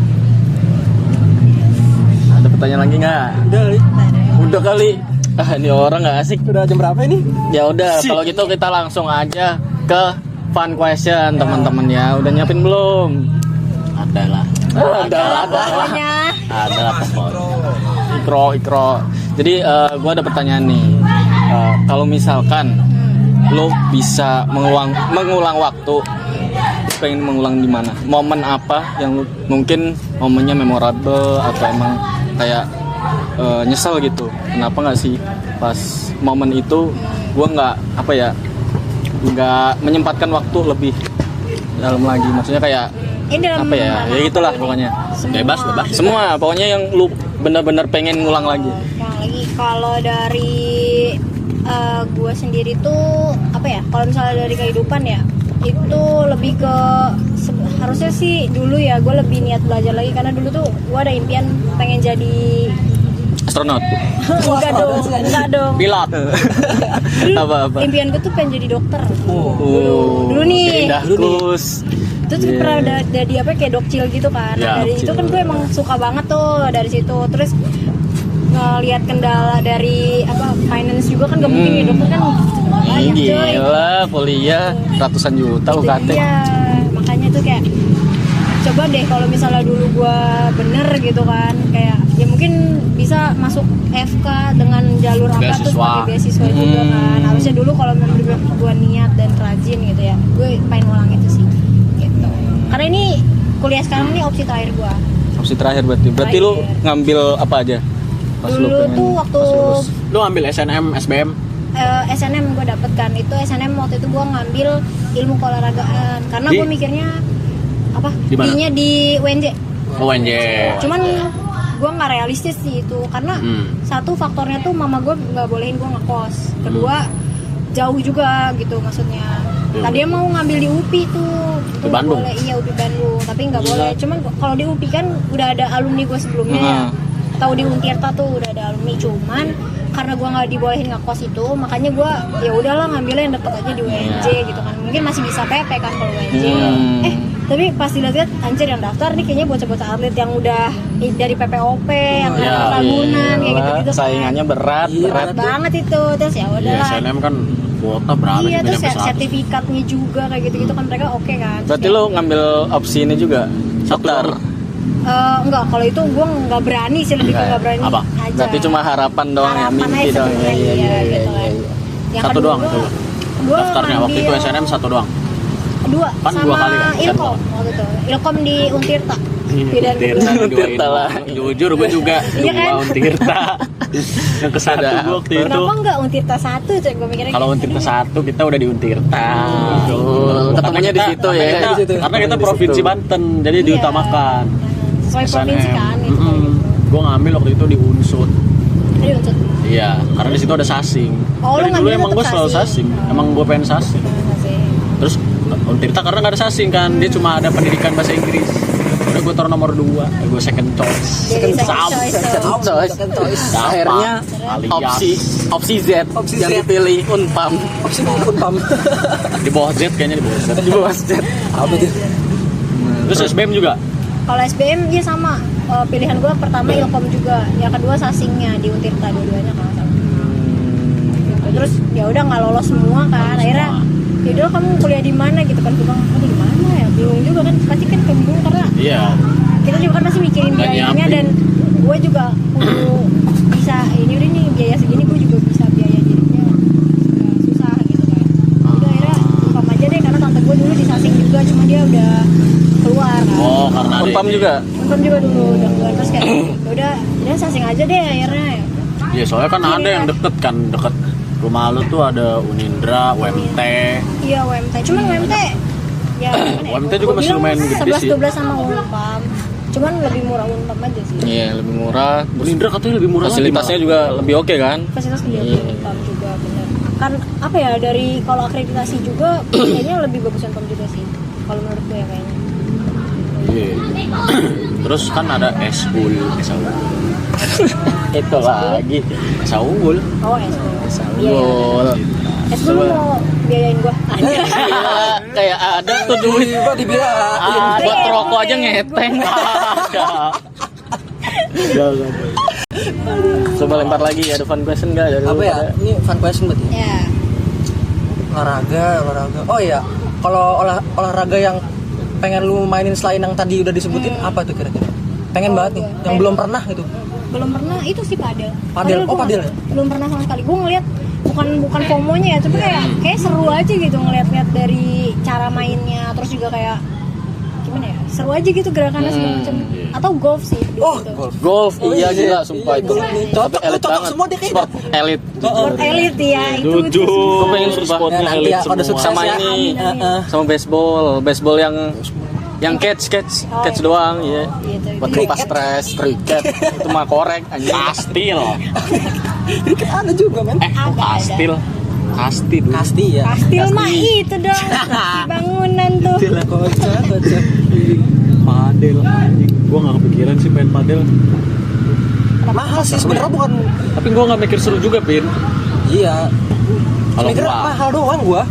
Ada pertanyaan lagi nggak? Udah, Li. Udah kali. Ah, ini orang nggak asik. Udah jam berapa ini? Ya udah, kalau gitu kita langsung aja ke fun question teman-teman ya. Udah nyiapin belum? Ada lah. Ada. Pokoknya Ada lah pokoknya. Ikro. Jadi gue ada pertanyaan nih. Kalau misalkan lo bisa mengulang waktu, pengen mengulang di mana? Momen apa yang mungkin momennya memorable atau emang kayak nyesel gitu? Kenapa nggak sih pas momen itu gue nggak menyempatkan waktu lebih dalam lagi? Maksudnya kayak ini dalam apa ya? Ya gitulah pokoknya. Bebas. Semua pokoknya yang lu benar-benar pengen ngulang lagi. yang lagi kalau dari gue sendiri tuh apa ya, kalau misalnya dari kehidupan ya itu lebih ke harusnya sih dulu ya gue lebih niat belajar lagi, karena dulu tuh gue ada impian pengen jadi Astronot. Enggak dong. Pilot. Apa-apa. Impian gue tuh pengen jadi dokter. Oh. Dulu nih. Dahkus. Itu tuh pernah dari apa kayak dokcil gitu kan. Ya, Nah, dari dokcil. itu kan gue emang suka banget tuh dari situ. Terus ngelihat kendala dari apa finance juga kan gak mungkin ya dokter kan banyak coy. Gila, kuliah ratusan juta Itu UKT. dia. Makanya tuh kayak coba deh kalau misalnya dulu gue bener gitu kan kayak ya mungkin bisa masuk FK dengan jalur apa tuh Beasiswa. sebagai beasiswa juga kan. Harusnya dulu kalau memang gue niat dan rajin gitu ya gue pengen ngulang itu sih gitu. Karena ini kuliah sekarang ini opsi terakhir gue. Opsi terakhir berarti lu ngambil apa aja? Pas lu Dulu pengen- tuh waktu pas lulus. Lu ambil SNM, SBM. SNM gue dapet kan itu SNM waktu itu gue ngambil ilmu keolahragaan karena Di? gue mikirnya apa Di mana? D-nya di UNJ. UNJ. Cuman gue nggak realistis sih itu karena satu faktornya tuh mama gue nggak bolehin gue ngekos, kedua jauh juga gitu maksudnya. Tadinya mau ngambil di UPI tuh Di Bandung? boleh, iya UPI Bandung tapi nggak boleh. Cuman kalau di UPI kan udah ada alumni gue sebelumnya ya. Tahu di Untirta tuh udah ada alumni, cuman karena gue nggak dibolehin ngekos itu makanya gue ya udahlah ngambilnya yang deket aja di UNJ gitu kan, mungkin masih bisa PP kan kalau UNJ. Tapi pas dilihat anjir yang daftar nih kayaknya bocah-bocah atlet yang udah dari PPOP yang anak Ragunan kayak gitu-gitu kan. Saingannya berat. Berat banget itu. Terus ya Iya, udahlah. SNM kan kuota berapa Iya, sih? terus Nyampe 100. sertifikatnya juga kayak gitu-gitu kan mereka oke kan. Terus Berarti kayak, lu ngambil opsi ini juga dokter. enggak, kalau itu gue nggak berani sih, lebih ke nggak berani Apa? aja. Berarti cuma harapan doang ya, Harapan mimpi aja doang. sebenarnya, iya, gitu kan. Yang Satu kedua, doang itu. Gua Daftarnya waktu itu ngambil SNM satu doang. dua Kan sama dua kali kan, Ilkom waktu itu. Ilkom di Untirta. Beda Untirta kedua. Untirta lah. Jujur gue juga Iya kan? dua Untirta. Yang ke satu Ada gue waktu itu. Kenapa enggak Untirta 1 coy, gue mikirnya Kalau gitu. Untirta satu kita udah di Untirta. Ketemunya di situ ya. Karena Di situ. karena kita Di provinsi situ. Banten, jadi Iya. diutamakan. Sesuai provinsi kan itu. Gue ngambil waktu itu di Unsut. Jadi untuk Iya, karena di situ ada sasing. Oh, lu Dari dulu ngambil emang tetep gue selalu sasing. sasing. Emang gue pengen sasing. Terus Untirta karena nggak ada sasing kan, dia cuma ada pendidikan bahasa Inggris. Udah gue taruh nomor 2, gue second choice. Jadi second Sam. choice tuh. Choice. Gampang. Akhirnya Alias. opsi Z Opsi yang Z. dipilih Unpam. Opsi maupun pam. Di bawah Z kayaknya di bawah Z. Di bawah Z. Apa tuh? Terus SBM juga. Kalau SBM ya sama. Pilihan gue pertama Ilkom juga, yang kedua sasingnya di Untirta dua-duanya kalau nggak salah. Gitu. Terus ya udah nggak lolos semua kan, akhirnya ya udah kamu kuliah di mana gitu kan, gue bilang aduh di mana ya, bingung juga kan, pasti kan bingung karena Iya. kita juga kan masih mikirin Nggak biayanya nyiapin. dan gue juga kudu bisa ini udah nih biaya segini gue juga bisa biaya jadinya susah gitu kan. Udah akhirnya Unpam aja deh karena tante gue dulu di sasing juga, cuma dia udah keluar kan. Oh, karena ada Unpam ini. juga. Unpam juga dulu udah keluar, terus kayak udah sasing aja deh akhirnya. Iya, soalnya kan ada yang deket kan, deket rumah lu tuh ada Unindra, UMT. Iya UMT, cuman UMT ya gimana ya, UMT gua juga masih bilang lumayan gede sih. 11-12 sama Unpam, cuman lebih murah Unpam aja sih. Iya, lebih murah. Unindra katanya lebih murah lagi Fasilitasnya juga lebih oke kan? Fasilitas lebih Iya. Unpam juga bener. Kan apa ya, dari kalau akreditasi juga kayaknya lebih bagus Unpam juga sih kalau menurut gue ya kayaknya. Iya. Terus kan ada Eskul, Itu lagi. Saungul. Oh Esbol. Gol. Esbol lu mau biayain gue? Gila, kayak ada tuh duit. Tiba dibilang. Buat rokok aja ngeteng. Coba lempar lagi, ada fun question nggak dari Apa lu ya? pada? Ini fun question berarti. Ya. Olahraga. Oh iya, kalau olahraga yang pengen lu mainin selain yang tadi udah disebutin apa tuh kira-kira? Pengen Oh, banget nih, gua. yang belum pernah gitu. Belum pernah, itu sih padel. Padel, oh, gua padel nggak- ya? Belum pernah sama sekali. Gue ngeliat bukan FOMO-nya ya, tapi kayak seru aja gitu ngeliat-liat dari cara mainnya, terus juga kayak gimana ya, seru aja gitu gerakannya segala macam. Atau golf sih dulu Oh, gitu. Golf, iya iya. gila, sumpah itu. Cocok, Tapi elit cocok banget. semua deh kayaknya. Sport elit. Sport elit ya, itu Gue pengen Jujur, sumpah. spotnya Ya, nanti elit ya, pada semua. sukses Sama ya. ini, Heeh. sama baseball yang catch Oh, iya. doang, iya. Gitu, Buat itu. lepas stres, cricket, itu mah korek anjing. Kastil. Dikit ada juga men. Ada. Kastil. Kasti dulu. Kasti ya. Kastil mah itu dong, di bangunan tuh. Kocak. Padel anjing. Gua enggak kepikiran sih main padel. Mahal sih sebenarnya, bukan. Tapi gua nggak mikir seru juga, Pin. Iya. Kalau Mikirnya gua mahal doang gua.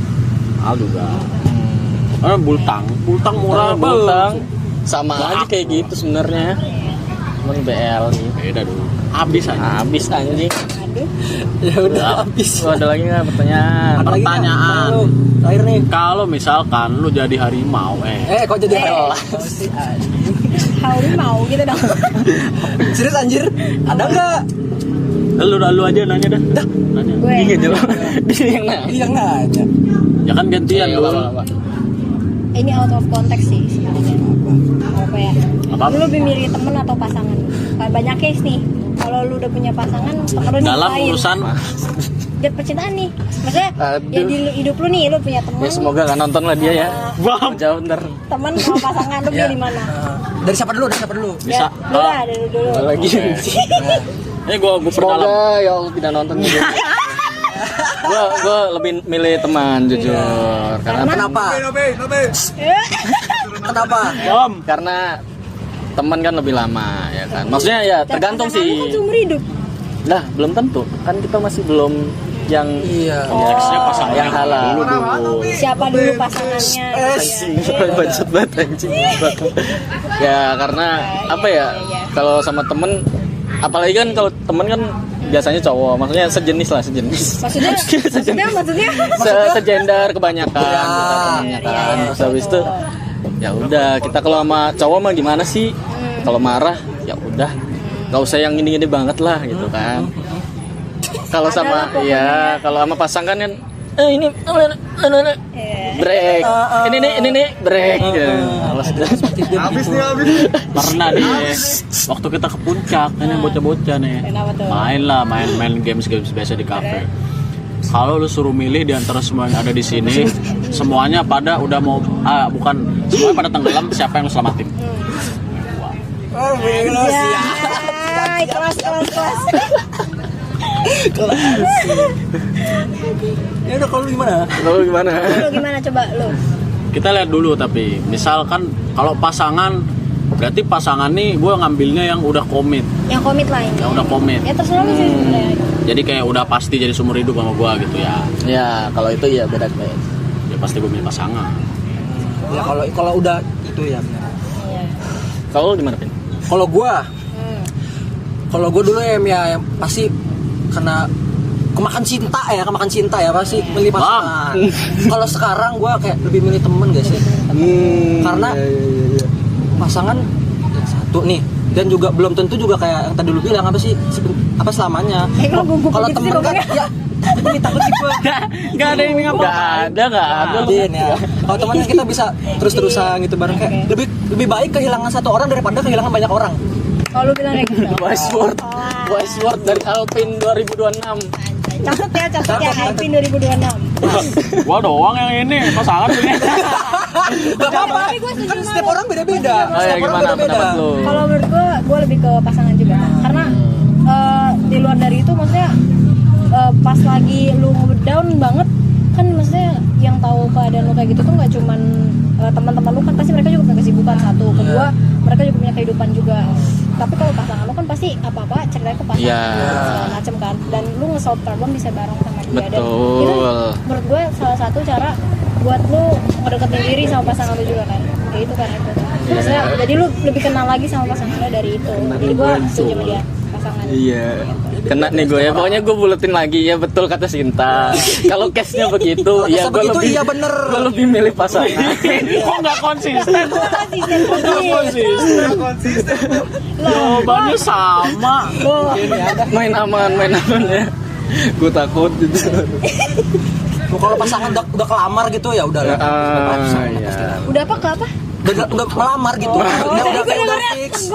mahal juga. Karena bultang murah Bultang sama aja kayak gitu sebenarnya. Cuman BL nih. Beda dulu. Habis aja. Habis anjing. Aduh. Ya udah habis. Lu ada lagi nggak pertanyaan? Ada lagi nggak? Pertanyaan. Halo, terakhir nih. Kalau misalkan lu jadi harimau, Kok jadi Harimau gitu dong. serius anjir? Ada nggak? lu aja nanya dah. Nanya. Gue. Iya jelas. Dia yang nanya. Dia yang nanya. Ya kan gantian Iya, dulu. apa-apa. Ini out of context sih sebenarnya. Apa ya? Apa? Lu lebih milih temen atau pasangan? Kayak banyak case nih. Kalau lu udah punya pasangan, temen lu Dalam nyusahin. urusan Jad percintaan nih. Maksudnya Aduh. ya di hidup lu nih, lu punya temen. Ya semoga nggak nonton lah dia ya. Bam. Jauh ntar. Temen sama pasangan lu Ya. milih mana? Dari siapa dulu? Dari siapa dulu? bisa. Ya, lu lah dari dulu. Lagi. Ini gua perdalam. Semoga ya Allah tidak nonton juga. Gua lebih milih teman jujur karena Kenapa? Kenapa? Bam. karena teman kan lebih lama ya kan. Maksudnya ya tergantung Pasangan lu kan sih. seumur hidup. Lah belum tentu kan kita masih belum yang Iya. Konteksnya pasangan yang halal dulu. Siapa dulu pasangannya? Anjing, bacot banget anjing. Ya karena apa ya? Kalau sama temen, apalagi kan kalau temen kan biasanya cowok, maksudnya sejenis lah sejenis. Maksudnya? Segender kebanyakan, Ya. kita temennya kan. Iya, Terus habis itu ya udah kita kalau sama cowok mah gimana sih? Kalau marah ya udah, nggak usah yang gini-gini banget lah gitu kan. Kalau sama Adalah ya kalau sama pasangan kan ini break. Ini nih break. Alas Habis nih, habis. Pernah nih waktu kita ke puncak ini bocah-bocah nih. Kenapa tuh? Main games biasa di kafe. Kalau lu suruh milih di antara semua yang ada di sini, semuanya pada udah mau semuanya pada tenggelam, siapa yang lu selamatin? Ya, kelas. Ya udah, kalau lu gimana? Lalu gimana? Lu gimana coba lu? Kita lihat dulu, tapi misalkan kalau pasangan, berarti pasangan nih gue ngambilnya yang udah komit, Yang komit lah ini. yang udah komit. Ya terserah lu sih sebenarnya. Jadi kayak udah pasti jadi seumur hidup sama gue gitu ya. Ya kalau itu ya beda guys. Ya pasti gue milih pasangan. Ya kalau udah itu ya. Iya. Kalau lu gimana Pin? Kalau gua dulu ya pasti karena kemakan cinta ya pasti milih pasangan. Kalau sekarang gua kayak lebih milih temen guys sih. Karena pasangan ya satu nih, dan juga belum tentu juga kayak yang tadi lu bilang apa selamanya. Kalau gugup Kalau gitu sih temen kan ngomongnya. ya ini takut sih gua. Gak ada yang nggak ada. Din, ya. Kalau temen kita bisa terus-terusan gitu bareng, kayak lebih baik kehilangan satu orang daripada kehilangan banyak orang. Kalau lu bilang kayak gitu. Wise word dari Alpin 2026. Catat ya Alpin 2026. Gua doang yang ini pasangan ini. Gak apa-apa. Tapi gua setuju Kan sama setiap lu. orang beda-beda. Oh ya Setiap orang gimana beda-beda. pendapat lu? Kalau menurut gue lebih ke pasangan juga kan. Karena di luar dari itu maksudnya pas lagi lu down banget kan, maksudnya yang tahu keadaan lu kayak gitu tuh nggak cuman teman-teman lu kan, pasti mereka juga punya kesibukan satu, kedua mereka juga punya kehidupan juga. Tapi kalau pasangan lu kan pasti apa-apa ceritanya ke pasangan segala macem kan, dan lu nge-solve problem bisa bareng sama dia. Dan Betul. itu menurut gue salah satu cara buat lu ngedeketin diri sama pasangan lu juga kan, kayak itu kan itu. Maksudnya jadi lu lebih kenal lagi sama pasangan lu dari itu. Jadi gue setuju sama dia pasangan. Iya. Kena nih gue ya. Pokoknya gue buletin lagi ya, betul kata Sinta. Kalau case-nya begitu, ya gue begitu, lebih iya bener. Gue lebih milih pasangan. Kok nggak konsisten? Konsisten. Jawabannya sama. main aman ya. Gue takut gitu. Kalau pasangan udah kelamar gitu ya udah lah. Iya. Udah apa ke apa? Udah melamar gitu. Udah fix.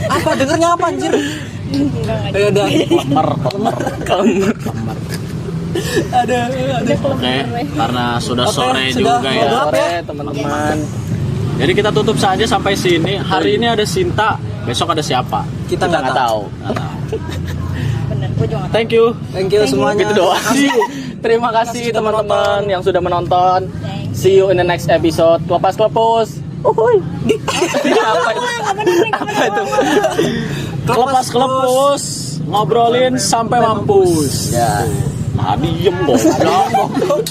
Apa dengernya apa anjir? Ya udah. Lemar. Ada. Oke, karena sudah Oke, sore sudah. juga ya. Sore teman-teman. Jadi kita tutup saja sampai sini. Hari ini ada Sinta, besok ada siapa? Kita nggak tahu. Bener, gue juga nggak tahu. Thank you. Thank you semuanya. Gitu doang. Terima kasih teman-teman yang sudah menonton. See you in the next episode. Klepas. Uhuy. Apa itu? Nggak bener, Apa itu? Kelepas kelas kelepus, ngobrolin sampai mampus. Ya. Nah, diem goblok.